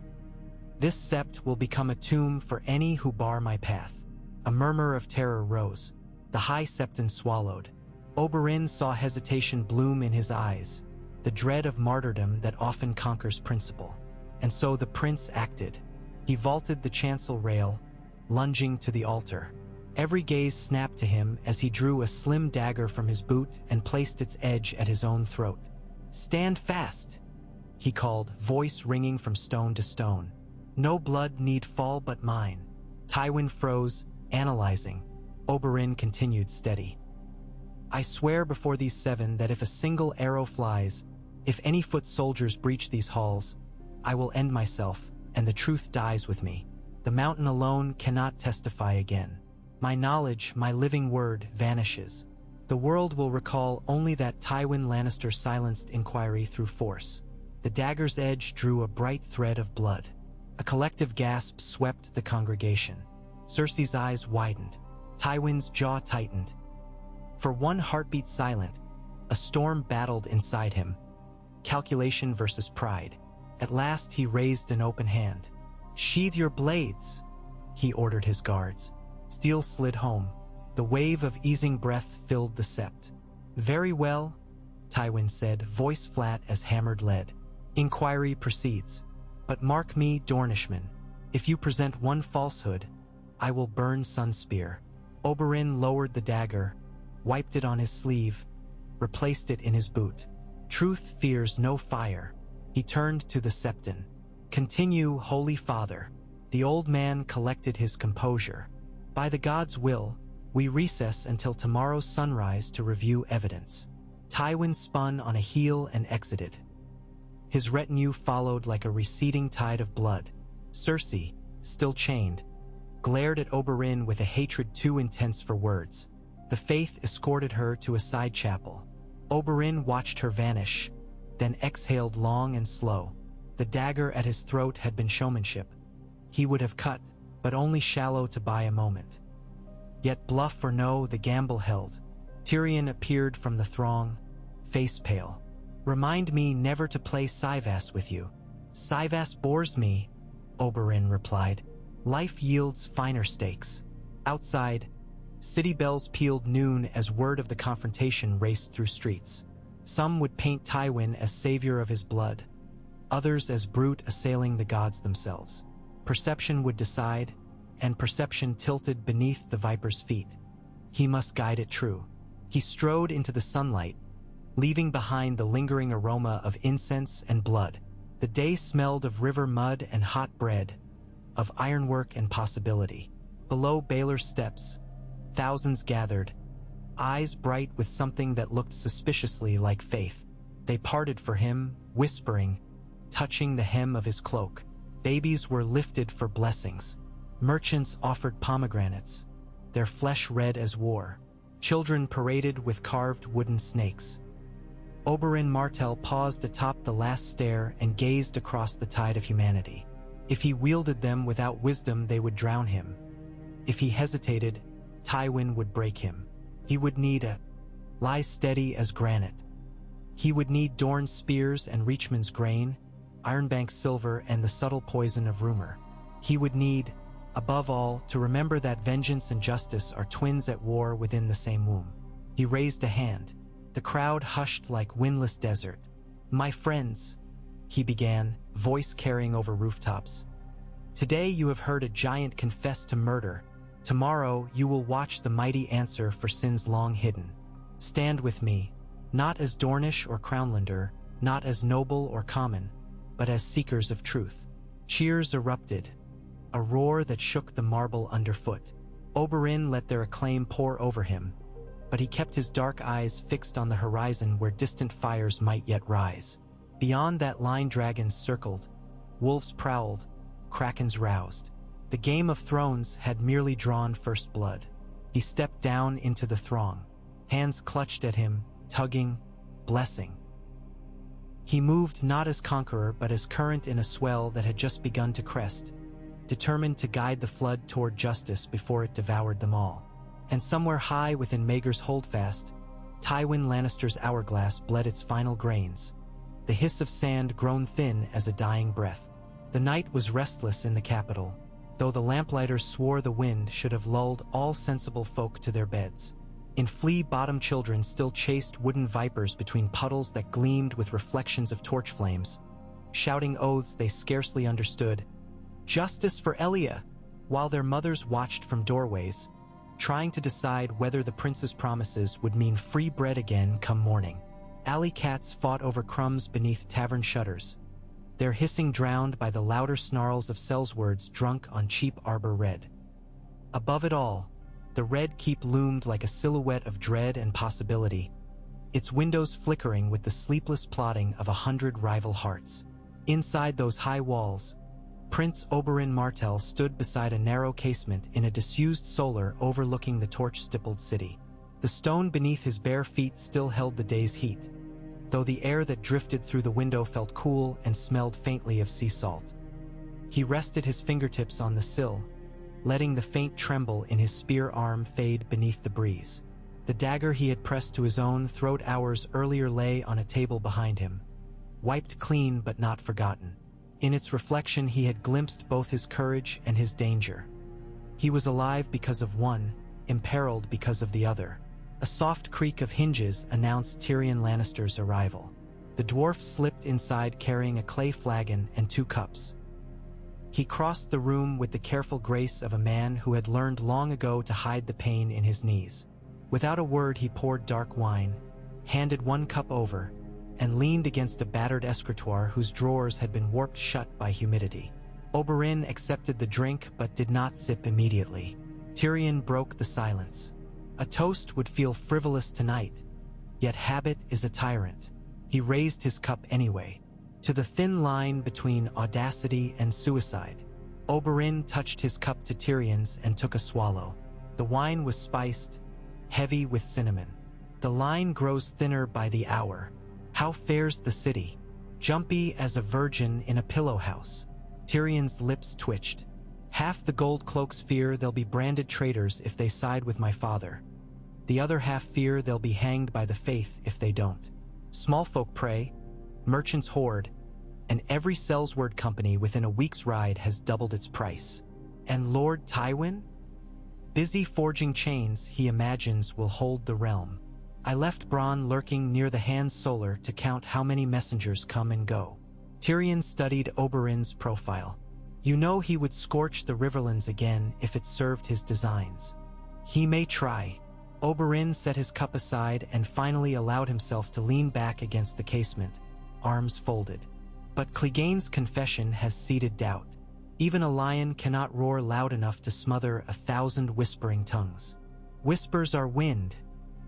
This sept will become a tomb for any who bar my path." A murmur of terror rose. The High Septon swallowed. Oberyn saw hesitation bloom in his eyes, the dread of martyrdom that often conquers principle. And so the prince acted. He vaulted the chancel rail, lunging to the altar. Every gaze snapped to him as he drew a slim dagger from his boot and placed its edge at his own throat. "Stand fast," he called, voice ringing from stone to stone. "No blood need fall but mine." Tywin froze, analyzing. Oberyn continued steady. "I swear before these seven that if a single arrow flies, if any foot soldiers breach these halls, I will end myself, and the truth dies with me. The mountain alone cannot testify again. My knowledge, my living word, vanishes. The world will recall only that Tywin Lannister silenced inquiry through force." The dagger's edge drew a bright thread of blood. A collective gasp swept the congregation. Cersei's eyes widened. Tywin's jaw tightened. For one heartbeat silent, a storm battled inside him. Calculation versus pride. At last he raised an open hand. "Sheathe your blades," he ordered his guards. Steel slid home. The wave of easing breath filled the sept. "Very well," Tywin said, voice flat as hammered lead. "Inquiry proceeds. But mark me, Dornishman. If you present one falsehood, I will burn Sunspear." Oberyn lowered the dagger, wiped it on his sleeve, replaced it in his boot. "Truth fears no fire." He turned to the Septon. "Continue, Holy Father." The old man collected his composure. "By the god's will, we recess until tomorrow's sunrise to review evidence." Tywin spun on a heel and exited. His retinue followed like a receding tide of blood. Cersei, still chained, glared at Oberyn with a hatred too intense for words. The faith escorted her to a side chapel. Oberyn watched her vanish, then exhaled long and slow. The dagger at his throat had been showmanship. He would have cut, but only shallow to buy a moment. Yet bluff or no, the gamble held. Tyrion appeared from the throng, face pale. "Remind me never to play Syvas with you." "Syvas bores me," Oberyn replied. "Life yields finer stakes." Outside, city bells pealed noon as word of the confrontation raced through streets. Some would paint Tywin as savior of his blood, others as brute assailing the gods themselves. Perception would decide, and perception tilted beneath the viper's feet. He must guide it true. He strode into the sunlight, leaving behind the lingering aroma of incense and blood. The day smelled of river mud and hot bread, of ironwork and possibility. Below Baelor's steps, thousands gathered, eyes bright with something that looked suspiciously like faith. They parted for him, whispering, touching the hem of his cloak. Babies were lifted for blessings. Merchants offered pomegranates, their flesh red as war. Children paraded with carved wooden snakes. Oberyn Martell paused atop the last stair and gazed across the tide of humanity. If he wielded them without wisdom, they would drown him. If he hesitated, Tywin would break him. He would need a lie steady as granite. He would need Dorne's spears and Reachman's grain, Ironbank's silver and the subtle poison of rumor. He would need, above all, to remember that vengeance and justice are twins at war within the same womb. He raised a hand. The crowd hushed like windless desert. "My friends," he began, voice carrying over rooftops. "Today you have heard a giant confess to murder. Tomorrow you will watch the mighty answer for sins long hidden. Stand with me, not as Dornish or Crownlander, not as noble or common, but as seekers of truth." Cheers erupted, a roar that shook the marble underfoot. Oberyn let their acclaim pour over him, but he kept his dark eyes fixed on the horizon where distant fires might yet rise. Beyond that line dragons circled, wolves prowled, krakens roused. The Game of Thrones had merely drawn first blood. He stepped down into the throng, hands clutched at him, tugging, blessing. He moved not as conqueror but as current in a swell that had just begun to crest, determined to guide the flood toward justice before it devoured them all. And somewhere high within Maegor's holdfast, Tywin Lannister's hourglass bled its final grains, the hiss of sand grown thin as a dying breath. The night was restless in the capital, though the lamplighters swore the wind should have lulled all sensible folk to their beds. In flea-bottomed children still chased wooden vipers between puddles that gleamed with reflections of torch flames, shouting oaths they scarcely understood. "Justice for Elia!" while their mothers watched from doorways, trying to decide whether the prince's promises would mean free bread again come morning. Alley cats fought over crumbs beneath tavern shutters, their hissing drowned by the louder snarls of sellswords drunk on cheap arbor red. Above it all, the Red Keep loomed like a silhouette of dread and possibility, its windows flickering with the sleepless plotting of 100 rival hearts. Inside those high walls, Prince Oberyn Martell stood beside a narrow casement in a disused solar overlooking the torch-stippled city. The stone beneath his bare feet still held the day's heat, though the air that drifted through the window felt cool and smelled faintly of sea salt. He rested his fingertips on the sill, letting the faint tremble in his spear arm fade beneath the breeze. The dagger he had pressed to his own throat hours earlier lay on a table behind him, wiped clean but not forgotten. In its reflection he had glimpsed both his courage and his danger. He was alive because of one, imperiled because of the other. A soft creak of hinges announced Tyrion Lannister's arrival. The dwarf slipped inside carrying a clay flagon and 2 cups. He crossed the room with the careful grace of a man who had learned long ago to hide the pain in his knees. Without a word he poured dark wine, handed 1 cup over, and leaned against a battered escritoire whose drawers had been warped shut by humidity. Oberyn accepted the drink but did not sip immediately. Tyrion broke the silence. A toast would feel frivolous tonight, yet habit is a tyrant. He raised his cup anyway. To the thin line between audacity and suicide, Oberyn touched his cup to Tyrion's and took a swallow. The wine was spiced, heavy with cinnamon. The line grows thinner by the hour. How fares the city? Jumpy as a virgin in a pillow house. Tyrion's lips twitched. Half the gold cloaks fear they'll be branded traitors if they side with my father. The other half fear they'll be hanged by the faith if they don't. Small folk pray, merchants hoard, and every sellsword company within a week's ride has doubled its price. And Lord Tywin? Busy forging chains he imagines will hold the realm. I left Bronn lurking near the hand solar to count how many messengers come and go. Tyrion studied Oberyn's profile. You know he would scorch the Riverlands again if it served his designs. He may try. Oberyn set his cup aside and finally allowed himself to lean back against the casement, arms folded. But Clegane's confession has seeded doubt. Even a lion cannot roar loud enough to smother 1,000 whispering tongues. Whispers are wind,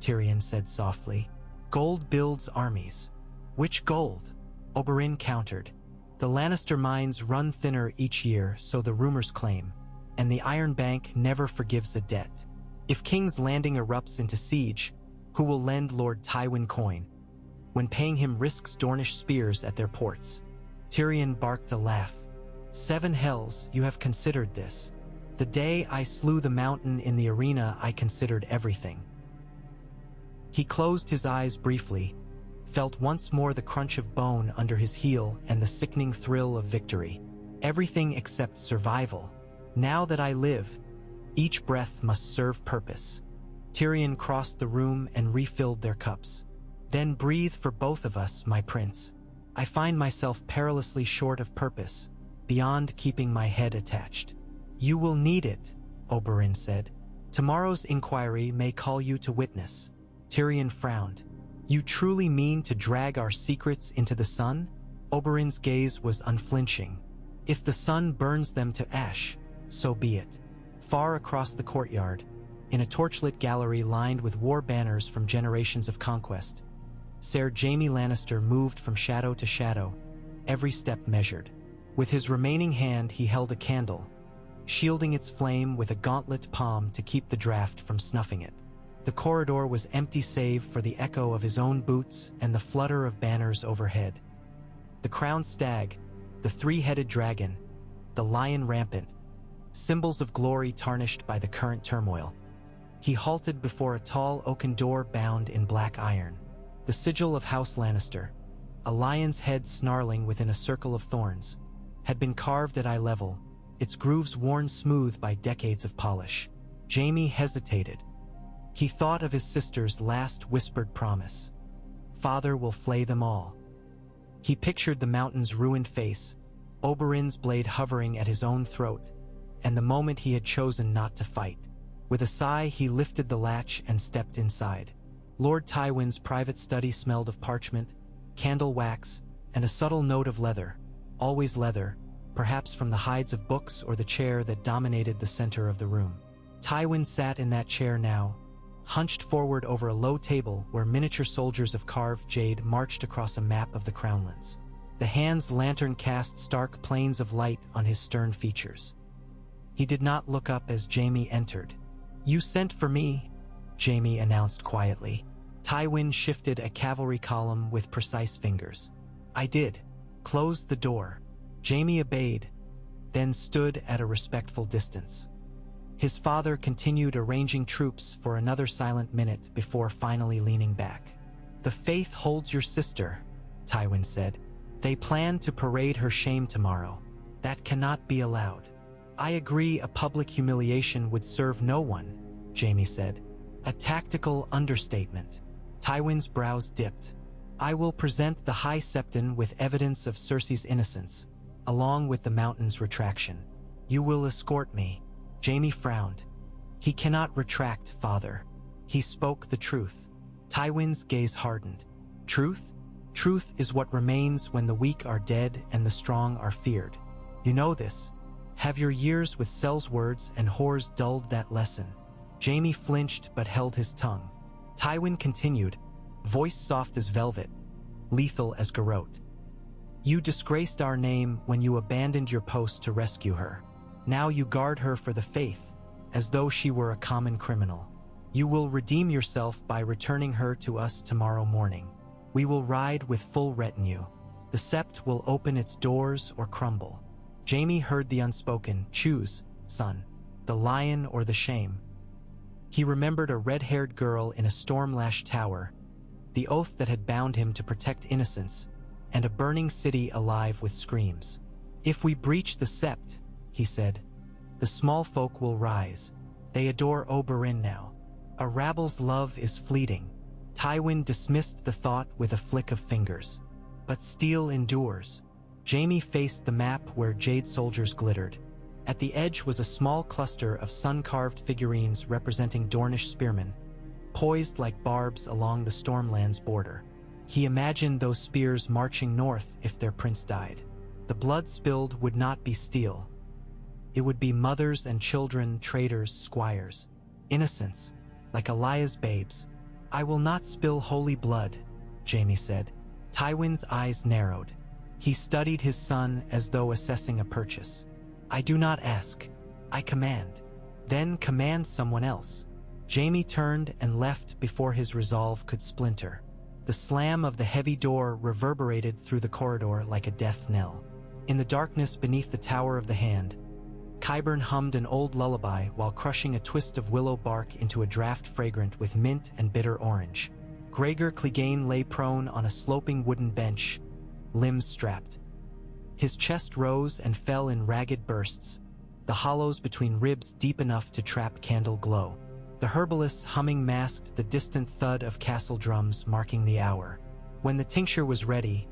Tyrion said softly. Gold builds armies. Which gold? Oberyn countered. The Lannister mines run thinner each year, so the rumors claim. and the Iron Bank never forgives a debt. If King's Landing erupts into siege, who will lend Lord Tywin coin, when paying him risks Dornish spears at their ports? Tyrion barked a laugh. 7 hells, you have considered this. The day I slew the mountain in the arena, I considered everything. He closed his eyes briefly, felt once more the crunch of bone under his heel and the sickening thrill of victory. Everything except survival. Now that I live, each breath must serve purpose. Tyrion crossed the room and refilled their cups. Then breathe for both of us, my prince. I find myself perilously short of purpose, beyond keeping my head attached. You will need it, Oberyn said. Tomorrow's inquiry may call you to witness. Tyrion frowned. You truly mean to drag our secrets into the sun? Oberyn's gaze was unflinching. If the sun burns them to ash, so be it. Far across the courtyard, in a torchlit gallery lined with war banners from generations of conquest, Ser Jaime Lannister moved from shadow to shadow, every step measured. With his remaining hand he held a candle, shielding its flame with a gauntlet palm to keep the draft from snuffing it. The corridor was empty save for the echo of his own boots and the flutter of banners overhead. The crowned stag, the 3-headed dragon, the lion rampant, symbols of glory tarnished by the current turmoil. He halted before a tall oaken door bound in black iron. The sigil of House Lannister, a lion's head snarling within a circle of thorns, had been carved at eye level, its grooves worn smooth by decades of polish. Jaime hesitated. He thought of his sister's last whispered promise. Father will flay them all. He pictured the mountain's ruined face, Oberyn's blade hovering at his own throat, and the moment he had chosen not to fight. With a sigh, he lifted the latch and stepped inside. Lord Tywin's private study smelled of parchment, candle wax, and a subtle note of leather, always leather, perhaps from the hides of books or the chair that dominated the center of the room. Tywin sat in that chair now, hunched forward over a low table where miniature soldiers of carved jade marched across a map of the Crownlands. The hand's lantern cast stark planes of light on his stern features. He did not look up as Jaime entered. You sent for me, Jaime announced quietly. Tywin shifted a cavalry column with precise fingers. I did. Closed the door. Jaime obeyed, then stood at a respectful distance. His father continued arranging troops for another silent minute before finally leaning back. The faith holds your sister, Tywin said. They plan to parade her shame tomorrow. That cannot be allowed. I agree a public humiliation would serve no one, Jaime said. A tactical understatement. Tywin's brows dipped. I will present the High Septon with evidence of Cersei's innocence, along with the mountain's retraction. You will escort me. Jaime frowned. He cannot retract, father. He spoke the truth. Tywin's gaze hardened. Truth? Truth is what remains when the weak are dead and the strong are feared. You know this. Have your years with Sel's words and whores dulled that lesson? Jaime flinched but held his tongue. Tywin continued, voice soft as velvet, lethal as garrote. You disgraced our name when you abandoned your post to rescue her. Now you guard her for the faith, as though she were a common criminal. You will redeem yourself by returning her to us tomorrow morning. We will ride with full retinue. The sept will open its doors or crumble. Jaime heard the unspoken, choose, son, the lion or the shame. He remembered a red-haired girl in a storm-lashed tower, the oath that had bound him to protect innocence, and a burning city alive with screams. If we breach the sept, he said, the small folk will rise. They adore Oberyn now. A rabble's love is fleeting. Tywin dismissed the thought with a flick of fingers. But steel endures. Jaime faced the map where jade soldiers glittered. At the edge was a small cluster of sun-carved figurines representing Dornish spearmen, poised like barbs along the Stormland's border. He imagined those spears marching north if their prince died. The blood spilled would not be steel. It would be mothers and children, traders, squires. Innocents, like Eliah's babes. I will not spill holy blood, Jaime said. Tywin's eyes narrowed. He studied his son as though assessing a purchase. I do not ask. I command. Then command someone else. Jaime turned and left before his resolve could splinter. The slam of the heavy door reverberated through the corridor like a death knell. In the darkness beneath the Tower of the Hand, Qyburn hummed an old lullaby while crushing a twist of willow bark into a draught fragrant with mint and bitter orange. Gregor Clegane lay prone on a sloping wooden bench, limbs strapped. His chest rose and fell in ragged bursts, the hollows between ribs deep enough to trap candle glow. The herbalist's humming masked the distant thud of castle drums marking the hour. When the tincture was ready,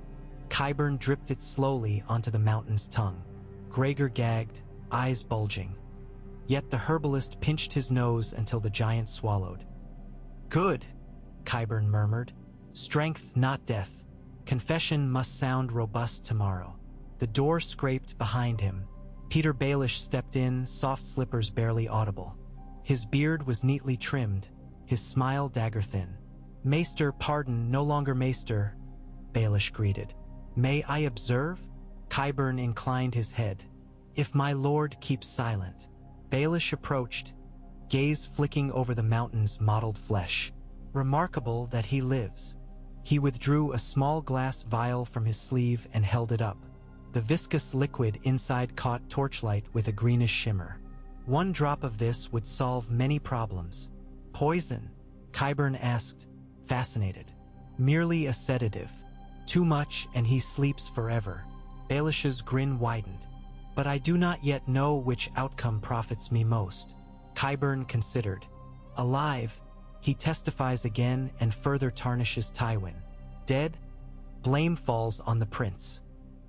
Qyburn dripped it slowly onto the mountain's tongue. Gregor gagged, eyes bulging. Yet the herbalist pinched his nose until the giant swallowed. "Good," Qyburn murmured. "Strength, not death. Confession must sound robust tomorrow." The door scraped behind him. Peter Baelish stepped in, soft slippers barely audible. His beard was neatly trimmed, his smile dagger-thin. "Maester, pardon, no longer Maester," Baelish greeted. "May I observe?" Qyburn inclined his head. "If my lord keeps silent." Baelish approached, gaze flicking over the mountain's mottled flesh. "Remarkable that he lives." He withdrew a small glass vial from his sleeve and held it up. The viscous liquid inside caught torchlight with a greenish shimmer. "One drop of this would solve many problems." "Poison?" Qyburn asked, fascinated. "Merely a sedative. Too much and he sleeps forever." Baelish's grin widened. "But I do not yet know which outcome profits me most." Qyburn considered. "Alive, he testifies again and further tarnishes Tywin. Dead, blame falls on the prince.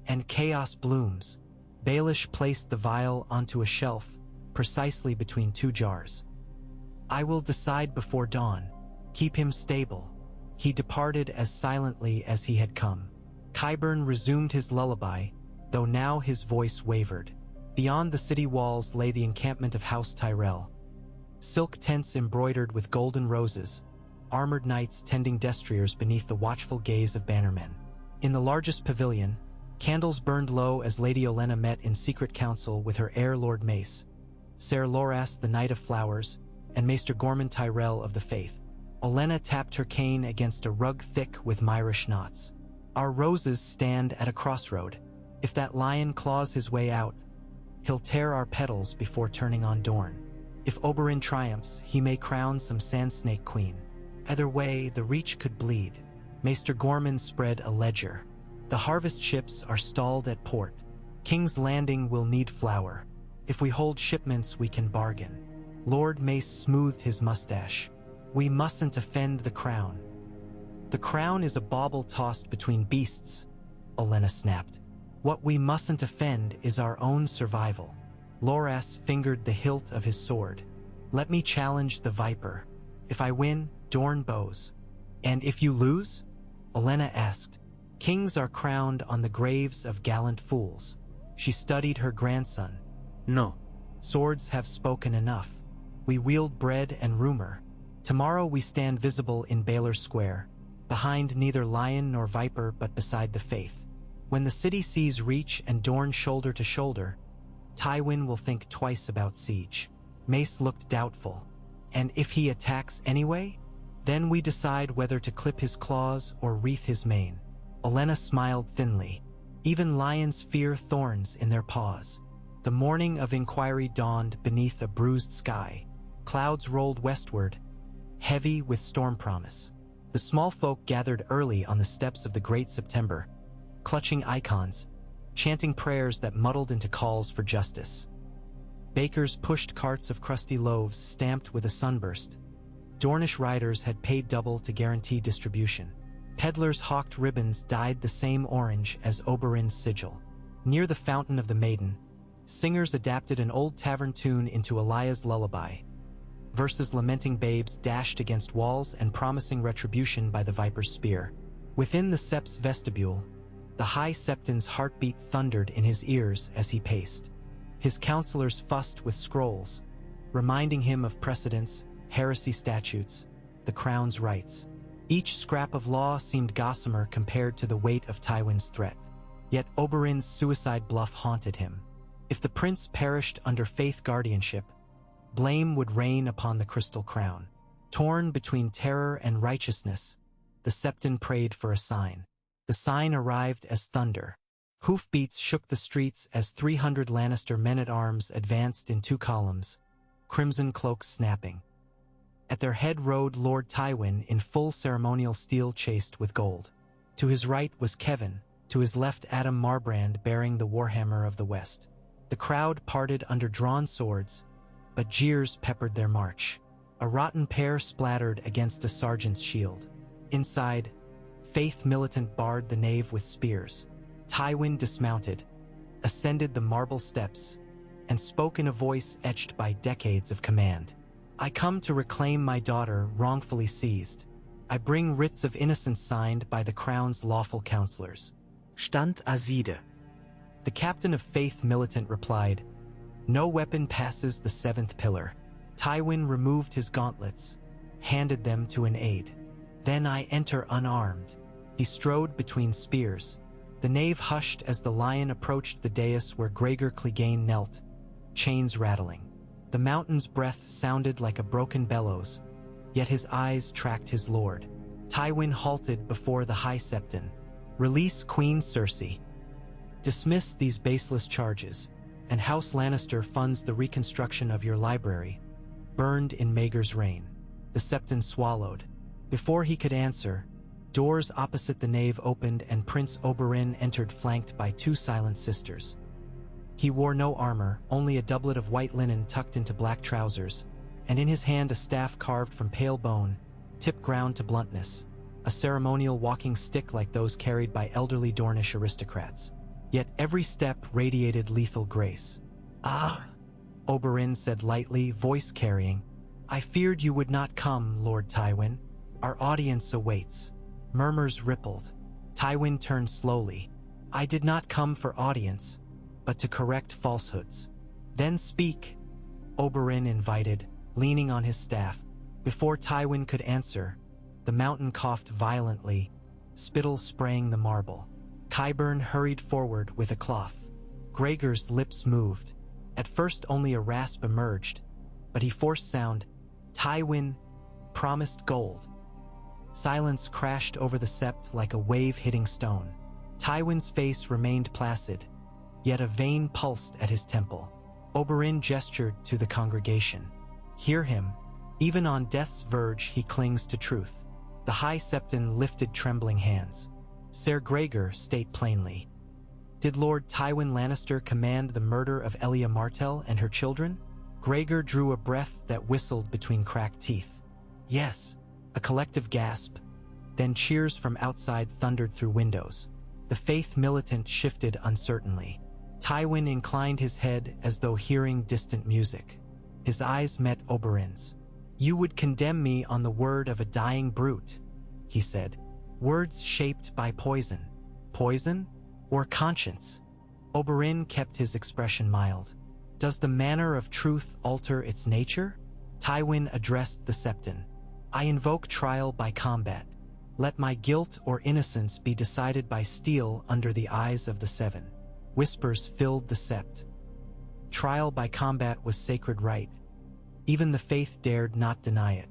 And chaos blooms." Baelish placed the vial onto a shelf, precisely between two jars. "I will decide before dawn. Keep him stable." He departed as silently as he had come. Qyburn resumed his lullaby, though now his voice wavered. Beyond the city walls lay the encampment of House Tyrell. Silk tents embroidered with golden roses, armored knights tending destriers beneath the watchful gaze of bannermen. In the largest pavilion, candles burned low as Lady Olenna met in secret council with her heir Lord Mace, Ser Loras the Knight of Flowers, and Maester Gorman Tyrell of the Faith. Olenna tapped her cane against a rug thick with Myrish knots. "Our roses stand at a crossroad. If that lion claws his way out, he'll tear our petals before turning on Dorne. If Oberyn triumphs, he may crown some sand snake queen. Either way, the reach could bleed." Maester Gorman spread a ledger. "The harvest ships are stalled at port. King's Landing will need flour. If we hold shipments, we can bargain." Lord Mace smoothed his mustache. "We mustn't offend the crown." "The crown is a bauble tossed between beasts," Olenna snapped. "What we mustn't offend is our own survival." Loras fingered the hilt of his sword. "Let me challenge the Viper. If I win, Dorne bows." "And if you lose?" Olenna asked. "Kings are crowned on the graves of gallant fools." She studied her grandson. No. "Swords have spoken enough. We wield bread and rumor. Tomorrow we stand visible in Baylor Square, behind neither lion nor viper but beside the faith. When the city sees Reach and Dorne shoulder to shoulder, Tywin will think twice about siege." Mace looked doubtful. "And if he attacks anyway? Then we decide whether to clip his claws or wreath his mane." Olenna smiled thinly. "Even lions fear thorns in their paws." The morning of inquiry dawned beneath a bruised sky. Clouds rolled westward, heavy with storm promise. The small folk gathered early on the steps of the Great September, clutching icons, chanting prayers that muddled into calls for justice. Bakers pushed carts of crusty loaves stamped with a sunburst. Dornish riders had paid double to guarantee distribution. Peddlers hawked ribbons dyed the same orange as Oberyn's sigil. Near the Fountain of the Maiden, singers adapted an old tavern tune into Elia's lullaby. Verses lamenting babes dashed against walls and promising retribution by the Viper's spear. Within the Sept's vestibule, the High Septon's heartbeat thundered in his ears as he paced. His counselors fussed with scrolls, reminding him of precedents, heresy statutes, the crown's rights. Each scrap of law seemed gossamer compared to the weight of Tywin's threat. Yet Oberyn's suicide bluff haunted him. If the prince perished under faith guardianship, blame would rain upon the crystal crown. Torn between terror and righteousness, the Septon prayed for a sign. The sign arrived as thunder. Hoofbeats shook the streets as 300 Lannister men-at-arms advanced in 2 columns, crimson cloaks snapping. At their head rode Lord Tywin in full ceremonial steel chased with gold. To his right was Kevin, to his left Adam Marbrand bearing the Warhammer of the West. The crowd parted under drawn swords, but jeers peppered their march. A rotten pear splattered against a sergeant's shield. Inside, Faith Militant barred the nave with spears. Tywin dismounted, ascended the marble steps, and spoke in a voice etched by decades of command. I come to reclaim my daughter wrongfully seized. I bring writs of innocence signed by the crown's lawful counselors. Stand Azide. The captain of Faith Militant replied, No weapon passes the 7th pillar. Tywin removed his gauntlets, handed them to an aide. Then I enter unarmed. He strode between spears. The nave hushed as the lion approached the dais where Gregor Clegane knelt, chains rattling. The mountain's breath sounded like a broken bellows, yet his eyes tracked his lord. Tywin halted before the High Septon. Release Queen Cersei. Dismiss these baseless charges, and House Lannister funds the reconstruction of your library, burned in Maegor's reign. The Septon swallowed. Before he could answer, doors opposite the nave opened and Prince Oberyn entered flanked by 2 silent sisters. He wore no armor, only a doublet of white linen tucked into black trousers, and in his hand a staff carved from pale bone, tip ground to bluntness, a ceremonial walking stick like those carried by elderly Dornish aristocrats. Yet every step radiated lethal grace. Ah, Oberyn said lightly, voice carrying. I feared you would not come, Lord Tywin. Our audience awaits. Murmurs rippled. Tywin turned slowly. I did not come for audience, but to correct falsehoods. Then speak, Oberyn invited, leaning on his staff. Before Tywin could answer, the mountain coughed violently, spittle spraying the marble. Qyburn hurried forward with a cloth. Gregor's lips moved. At first only a rasp emerged, but he forced sound. Tywin promised gold. Silence crashed over the sept like a wave hitting stone. Tywin's face remained placid, yet a vein pulsed at his temple. Oberyn gestured to the congregation. Hear him. Even on death's verge he clings to truth. The High Septon lifted trembling hands. Ser Gregor, state plainly. Did Lord Tywin Lannister command the murder of Elia Martell and her children? Gregor drew a breath that whistled between cracked teeth. Yes. A collective gasp. Then cheers from outside thundered through windows. The Faith Militant shifted uncertainly. Tywin inclined his head as though hearing distant music. His eyes met Oberyn's. You would condemn me on the word of a dying brute, he said. Words shaped by poison. Poison or conscience? Oberyn kept his expression mild. Does the manner of truth alter its nature? Tywin addressed the Septon. I invoke trial by combat. Let my guilt or innocence be decided by steel under the eyes of the 7. Whispers filled the sept. Trial by combat was sacred right. Even the faith dared not deny it.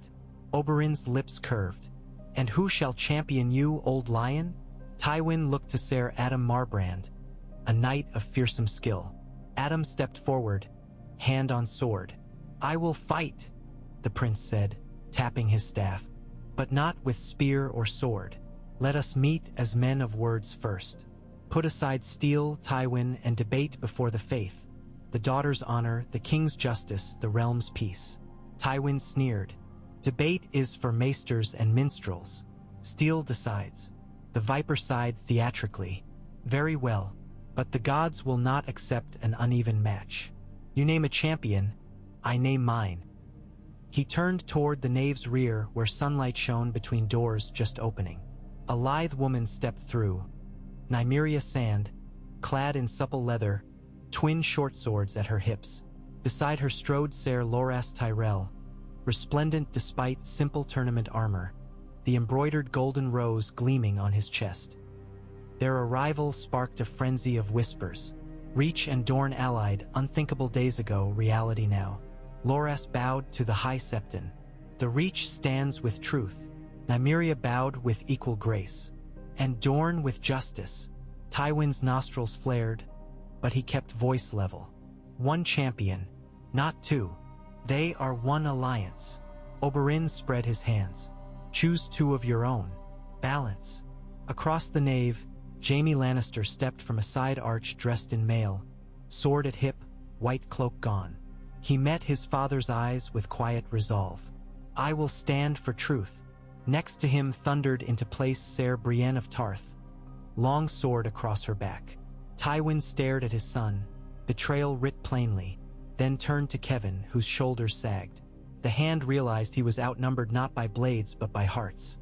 Oberyn's lips curved. And who shall champion you, old lion? Tywin looked to Ser Adam Marbrand, a knight of fearsome skill. Adam stepped forward, hand on sword. I will fight, the prince said, tapping his staff, but not with spear or sword. Let us meet as men of words first. Put aside steel, Tywin, and debate before the faith. The daughter's honor, the king's justice, the realm's peace. Tywin sneered. Debate is for maesters and minstrels. Steel decides. The Viper sighed theatrically. Very well, but the gods will not accept an uneven match. You name a champion, I name mine. He turned toward the nave's rear where sunlight shone between doors just opening. A lithe woman stepped through. Nymeria Sand, clad in supple leather, twin short swords at her hips. Beside her strode Ser Loras Tyrell, resplendent despite simple tournament armor, the embroidered golden rose gleaming on his chest. Their arrival sparked a frenzy of whispers. Reach and Dorne allied, unthinkable days ago, reality now. Loras bowed to the High Septon. The Reach stands with truth. Nymeria bowed with equal grace. And Dorne with justice. Tywin's nostrils flared, but he kept voice level. One champion, not two. They are one alliance. Oberyn spread his hands. Choose two of your own. Balance. Across the nave, Jaime Lannister stepped from a side arch dressed in mail, sword at hip, white cloak gone. He met his father's eyes with quiet resolve. I will stand for truth. Next to him thundered into place Ser Brienne of Tarth, long sword across her back. Tywin stared at his son, betrayal writ plainly, then turned to Kevan, whose shoulders sagged. The hand realized he was outnumbered not by blades but by hearts.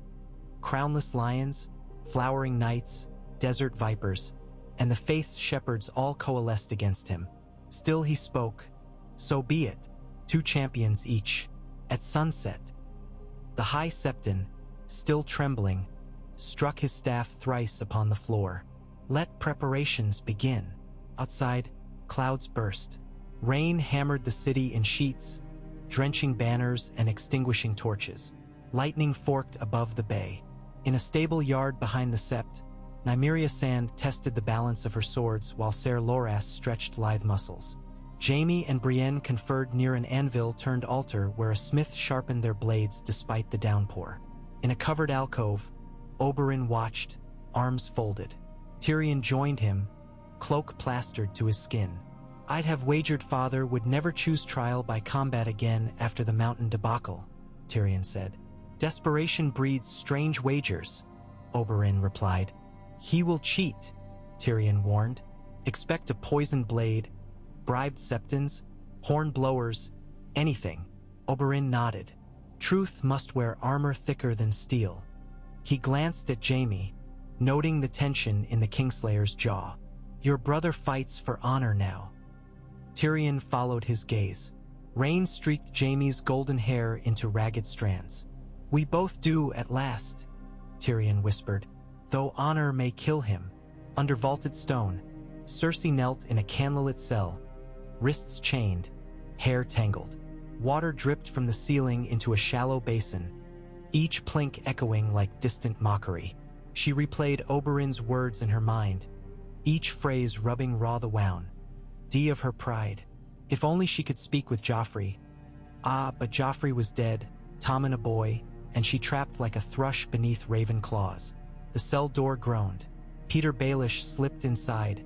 Crownless lions, flowering knights, desert vipers, and the faith's shepherds all coalesced against him. Still he spoke, so be it, 2 champions each. At sunset, the High Septon, still trembling, struck his staff thrice upon the floor. Let preparations begin. Outside, clouds burst. Rain hammered the city in sheets, drenching banners and extinguishing torches. Lightning forked above the bay. In a stable yard behind the sept, Nymeria Sand tested the balance of her swords while Ser Loras stretched lithe muscles. Jaime and Brienne conferred near an anvil-turned altar where a smith sharpened their blades despite the downpour. In a covered alcove, Oberyn watched, arms folded. Tyrion joined him, cloak plastered to his skin. I'd have wagered father would never choose trial by combat again after the mountain debacle, Tyrion said. Desperation breeds strange wagers, Oberyn replied. He will cheat, Tyrion warned. Expect a poisoned blade, bribed septons, horn blowers, anything. Oberyn nodded. Truth must wear armor thicker than steel. He glanced at Jaime, noting the tension in the Kingslayer's jaw. Your brother fights for honor now. Tyrion followed his gaze. Rain streaked Jaime's golden hair into ragged strands. We both do at last, Tyrion whispered, though honor may kill him. Under vaulted stone, Cersei knelt in a candlelit cell, wrists chained, hair tangled. Water dripped from the ceiling into a shallow basin, each plink echoing like distant mockery. She replayed Oberyn's words in her mind, each phrase rubbing raw the wound. D of her pride. If only she could speak with Joffrey. Ah, but Joffrey was dead, Tommen a boy, and she trapped like a thrush beneath raven claws. The cell door groaned. Peter Baelish slipped inside,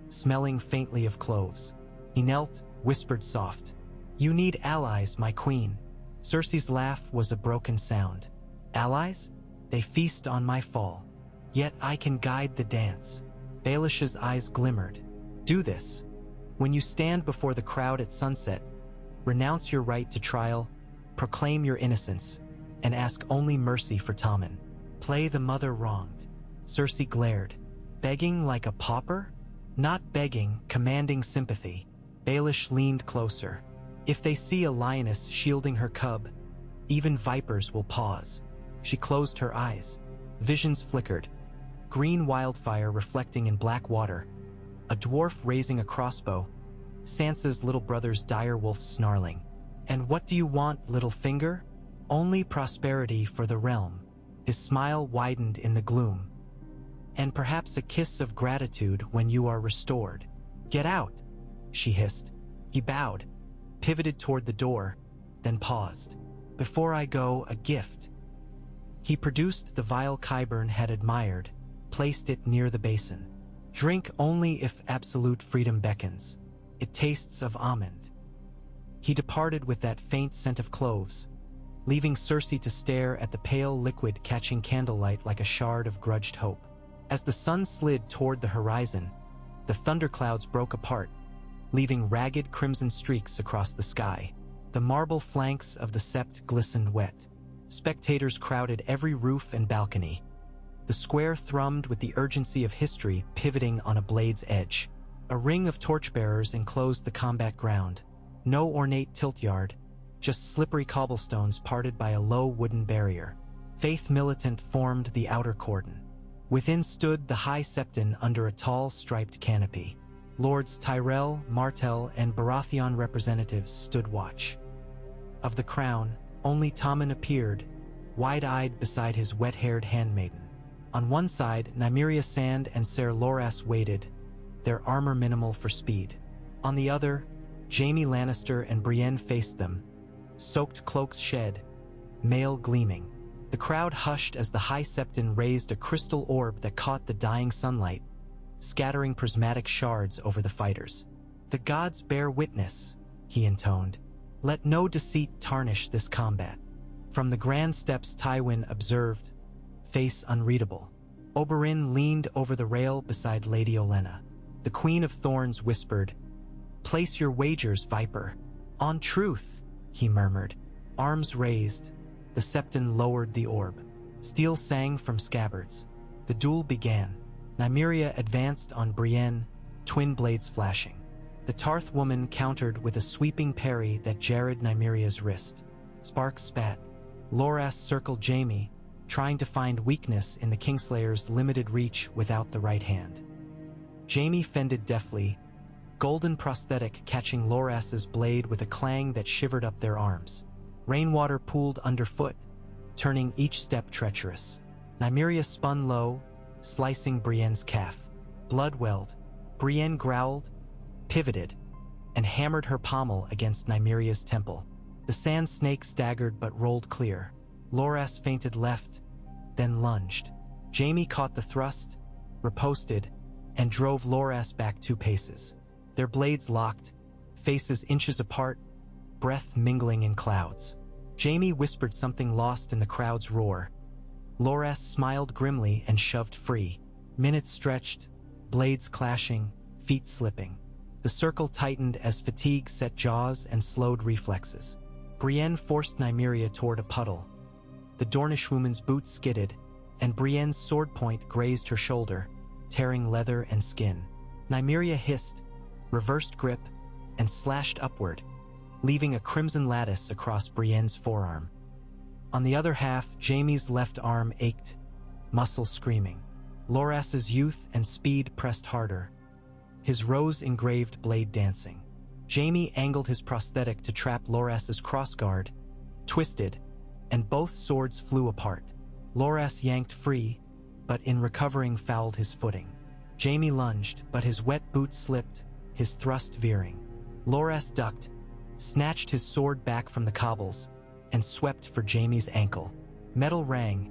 smelling faintly of cloves. He knelt, whispered soft, You need allies, my queen. Cersei's laugh was a broken sound. Allies? They feast on my fall. Yet I can guide the dance. Baelish's eyes glimmered. Do this. When you stand before the crowd at sunset, renounce your right to trial, proclaim your innocence, and ask only mercy for Tommen. Play the mother wronged. Cersei glared. Begging like a pauper? Not begging, commanding sympathy. Baelish leaned closer. If they see a lioness shielding her cub, even vipers will pause. She closed her eyes. Visions flickered. Green wildfire reflecting in black water. A dwarf raising a crossbow. Sansa's little brother's dire wolf snarling. And what do you want, little finger? Only prosperity for the realm. His smile widened in the gloom. And perhaps a kiss of gratitude when you are restored. Get out, she hissed. He bowed, pivoted toward the door, then paused. Before I go, a gift. He produced the vial Qyburn had admired, placed it near the basin. Drink only if absolute freedom beckons. It tastes of almond. He departed with that faint scent of cloves, leaving Cersei to stare at the pale liquid catching candlelight like a shard of grudged hope. As the sun slid toward the horizon, the thunderclouds broke apart, leaving ragged crimson streaks across the sky. The marble flanks of the sept glistened wet. Spectators crowded every roof and balcony. The square thrummed with the urgency of history pivoting on a blade's edge. A ring of torchbearers enclosed the combat ground. No ornate tilt yard, just slippery cobblestones parted by a low wooden barrier. Faith militant formed the outer cordon. Within stood the High Septon under a tall striped canopy. Lords Tyrell, Martell, and Baratheon representatives stood watch. Of the crown, only Tommen appeared, wide-eyed beside his wet-haired handmaiden. On one side, Nymeria Sand and Ser Loras waited, their armor minimal for speed. On the other, Jaime Lannister and Brienne faced them, soaked cloaks shed, mail gleaming. The crowd hushed as the High Septon raised a crystal orb that caught the dying sunlight, scattering prismatic shards over the fighters. "The gods bear witness," he intoned. "Let no deceit tarnish this combat." From the grand steps Tywin observed, face unreadable. Oberyn leaned over the rail beside Lady Olenna. The Queen of Thorns whispered, "Place your wagers, Viper." "On truth," he murmured. Arms raised, the Septon lowered the orb. Steel sang from scabbards. The duel began. Nymeria advanced on Brienne, twin blades flashing. The Tarth woman countered with a sweeping parry that jarred Nymeria's wrist. Sparks spat. Loras circled Jaime, trying to find weakness in the Kingslayer's limited reach without the right hand. Jaime fended deftly, golden prosthetic catching Loras's blade with a clang that shivered up their arms. Rainwater pooled underfoot, turning each step treacherous. Nymeria spun low, slicing Brienne's calf. Blood welled. Brienne growled, pivoted, and hammered her pommel against Nymeria's temple. The sand snake staggered but rolled clear. Loras feinted left, then lunged. Jaime caught the thrust, riposted, and drove Loras back 2 paces. Their blades locked, faces inches apart, breath mingling in clouds. Jaime whispered something lost in the crowd's roar. Loras smiled grimly and shoved free. Minutes stretched, blades clashing, feet slipping. The circle tightened as fatigue set jaws and slowed reflexes. Brienne forced Nymeria toward a puddle. The Dornish woman's boot skidded, and Brienne's sword point grazed her shoulder, tearing leather and skin. Nymeria hissed, reversed grip, and slashed upward, leaving a crimson lattice across Brienne's forearm. On the other half, Jaime's left arm ached, muscle screaming. Loras's youth and speed pressed harder, his rose-engraved blade dancing. Jaime angled his prosthetic to trap Loras's crossguard, twisted, and both swords flew apart. Loras yanked free, but in recovering fouled his footing. Jaime lunged, but his wet boot slipped, his thrust veering. Loras ducked, snatched his sword back from the cobbles, and swept for Jaime's ankle. Metal rang.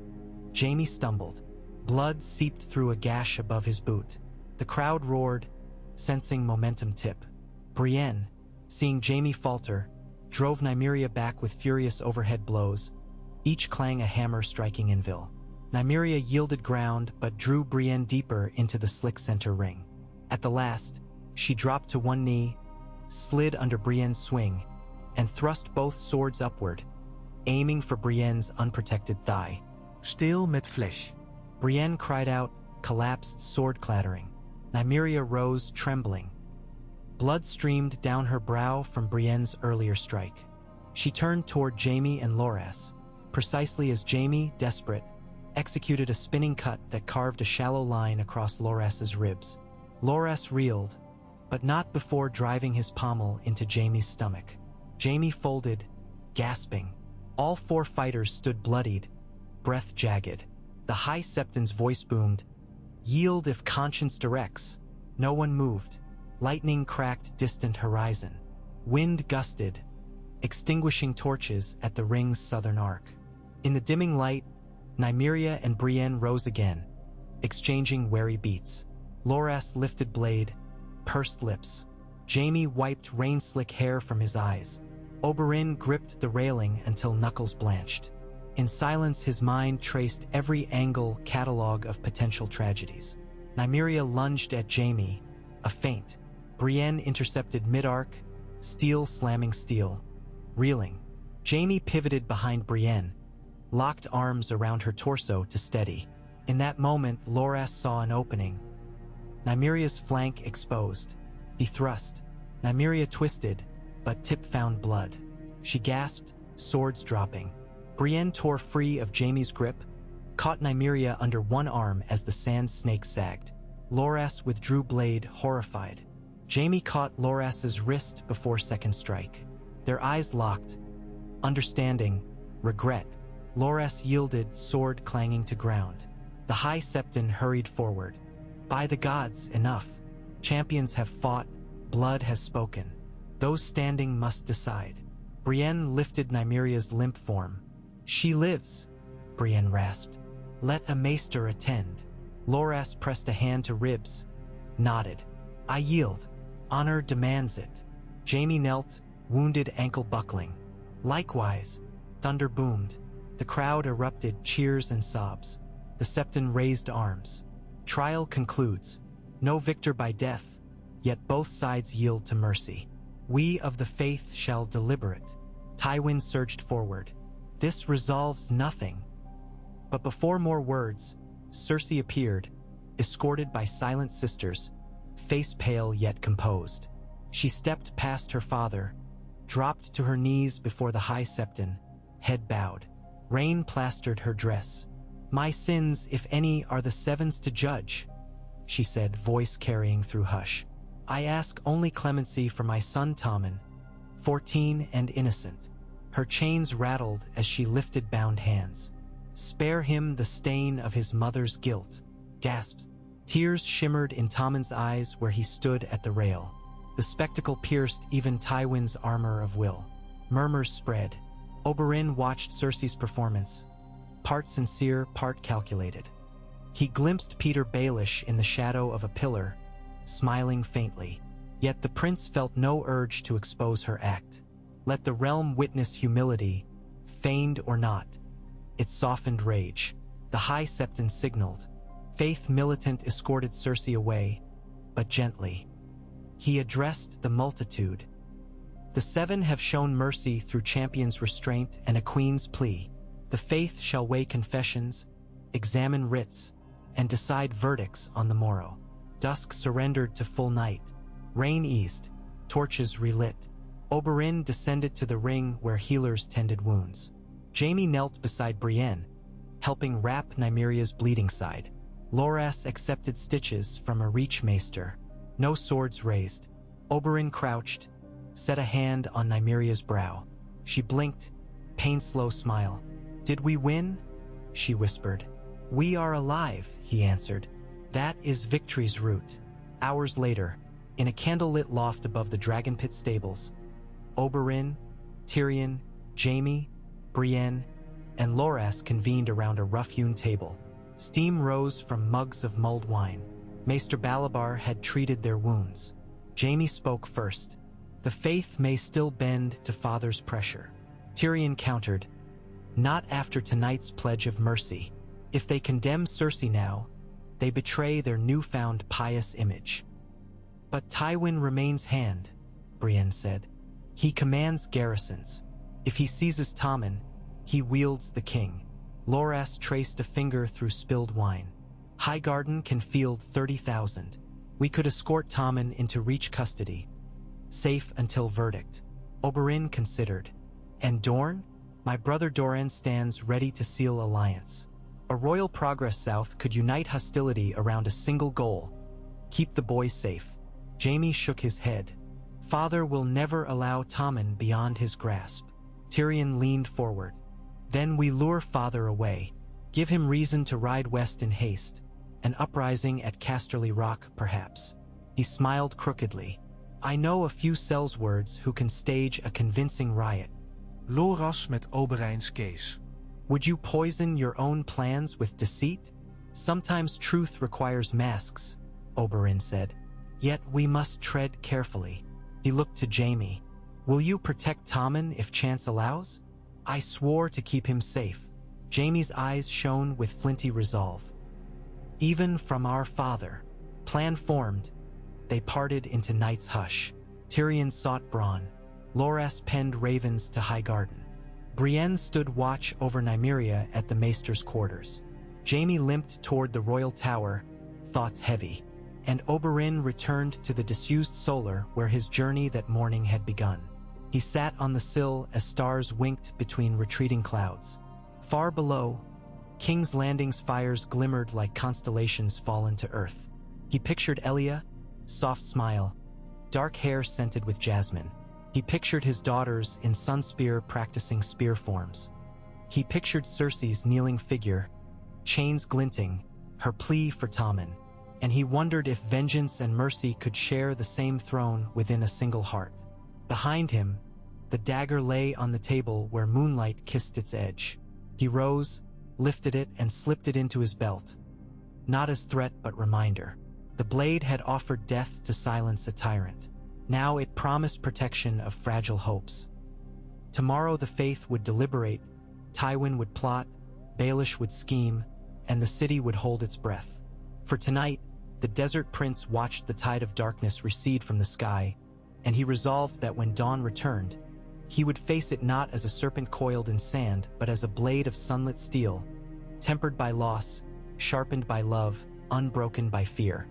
Jaime stumbled. Blood seeped through a gash above his boot. The crowd roared, sensing momentum tip. Brienne, seeing Jaime falter, drove Nymeria back with furious overhead blows, each clang a hammer striking Inville. Nymeria yielded ground but drew Brienne deeper into the slick center ring. At the last, she dropped to one knee, slid under Brienne's swing, and thrust both swords upward, aiming for Brienne's unprotected thigh. "Still mit Fleisch." Brienne cried out, collapsed, sword clattering. Nymeria rose, trembling. Blood streamed down her brow from Brienne's earlier strike. She turned toward Jaime and Loras, precisely as Jaime, desperate, executed a spinning cut that carved a shallow line across Loras's ribs. Loras reeled, but not before driving his pommel into Jaime's stomach. Jaime folded, gasping. All 4 fighters stood bloodied, breath jagged. The High Septon's voice boomed, "Yield if conscience directs." No one moved. Lightning cracked distant horizon. Wind gusted, extinguishing torches at the ring's southern arc. In the dimming light, Nymeria and Brienne rose again, exchanging wary beats. Loras lifted blade, pursed lips. Jaime wiped rain-slick hair from his eyes. Oberyn gripped the railing until knuckles blanched. In silence, his mind traced every angle catalog of potential tragedies. Nymeria lunged at Jaime, a feint. Brienne intercepted mid-arc, steel slamming steel. Reeling, Jaime pivoted behind Brienne, locked arms around her torso to steady. In that moment, Loras saw an opening. Nymeria's flank exposed. He thrust. Nymeria twisted, but tip found blood. She gasped, swords dropping. Brienne tore free of Jaime's grip, caught Nymeria under one arm as the sand snake sagged. Loras withdrew blade, horrified. Jaime caught Loras's wrist before second strike. Their eyes locked. Understanding, regret, Loras yielded, sword clanging to ground. The High Septon hurried forward. By the gods, enough. Champions have fought, blood has spoken. Those standing must decide. Brienne lifted Nymeria's limp form. She lives, Brienne rasped. Let a maester attend. Loras pressed a hand to ribs, nodded. I yield. Honor demands it. Jaime knelt, wounded ankle buckling. Likewise, thunder boomed. The crowd erupted, cheers and sobs. The Septon raised arms. Trial concludes. No victor by death, yet both sides yield to mercy. We of the faith shall deliberate. Tywin surged forward. This resolves nothing. But before more words, Cersei appeared, escorted by silent sisters, face pale yet composed. She stepped past her father, dropped to her knees before the High Septon, head bowed. Rain plastered her dress. My sins, if any, are the sevens to judge, she said, voice carrying through hush. I ask only clemency for my son Tommen, 14 and innocent. Her chains rattled as she lifted bound hands. Spare him the stain of his mother's guilt. Gasps. Tears shimmered in Tommen's eyes where he stood at the rail. The spectacle pierced even Tywin's armor of will. Murmurs spread. Oberyn watched Cersei's performance, part sincere, part calculated. He glimpsed Peter Baelish in the shadow of a pillar, smiling faintly. Yet the prince felt no urge to expose her act. Let the realm witness humility, feigned or not. It softened rage. The High Septon signaled. Faith militant escorted Cersei away, but gently. He addressed the multitude. The seven have shown mercy through champion's restraint and a queen's plea. The faith shall weigh confessions, examine writs, and decide verdicts on the morrow. Dusk surrendered to full night. Rain eased, torches relit. Oberyn descended to the ring where healers tended wounds. Jaime knelt beside Brienne, helping wrap Nymeria's bleeding side. Loras accepted stitches from a reach maester. No swords raised. Oberyn crouched, set a hand on Nymeria's brow. She blinked, pain-slow smile. Did we win? She whispered. We are alive, he answered. That is victory's root. Hours later, in a candlelit loft above the Dragon Pit stables, Oberyn, Tyrion, Jaime, Brienne, and Loras convened around a rough-hewn table. Steam rose from mugs of mulled wine. Maester Balabar had treated their wounds. Jaime spoke first. The faith may still bend to father's pressure. Tyrion countered, not after tonight's pledge of mercy. If they condemn Cersei now, they betray their newfound pious image. But Tywin remains hand, Brienne said. He commands garrisons. If he seizes Tommen, he wields the king. Loras traced a finger through spilled wine. Highgarden can field 30,000. We could escort Tommen into Reach custody, safe until verdict. Oberyn considered. And Dorne? My brother Doran stands ready to seal alliance. A royal progress south could unite hostility around a single goal. Keep the boys safe. Jaime shook his head. Father will never allow Tommen beyond his grasp. Tyrion leaned forward. Then we lure father away. Give him reason to ride west in haste. An uprising at Casterly Rock, perhaps. He smiled crookedly. I know a few sellswords who can stage a convincing riot. Loras met Oberyn's case. Would you poison your own plans with deceit? Sometimes truth requires masks, Oberyn said. Yet we must tread carefully. He looked to Jaime. Will you protect Tommen if chance allows? I swore to keep him safe. Jaime's eyes shone with flinty resolve. Even from our father. Plan formed. They parted into night's hush. Tyrion sought Bronn. Loras penned ravens to Highgarden. Brienne stood watch over Nymeria at the maester's quarters. Jaime limped toward the royal tower, thoughts heavy. And Oberyn returned to the disused solar where his journey that morning had begun. He sat on the sill as stars winked between retreating clouds. Far below, King's Landing's fires glimmered like constellations fallen to earth. He pictured Elia, soft smile, dark hair scented with jasmine. He pictured his daughters in Sunspear practicing spear forms. He pictured Cersei's kneeling figure, chains glinting, her plea for Tommen. And he wondered if vengeance and mercy could share the same throne within a single heart. Behind him, the dagger lay on the table where moonlight kissed its edge. He rose, lifted it, and slipped it into his belt. Not as threat but reminder. The blade had offered death to silence a tyrant. Now it promised protection of fragile hopes. Tomorrow the faith would deliberate, Tywin would plot, Baelish would scheme, and the city would hold its breath. For tonight, the Desert Prince watched the tide of darkness recede from the sky, and he resolved that when dawn returned, he would face it not as a serpent coiled in sand, but as a blade of sunlit steel, tempered by loss, sharpened by love, unbroken by fear.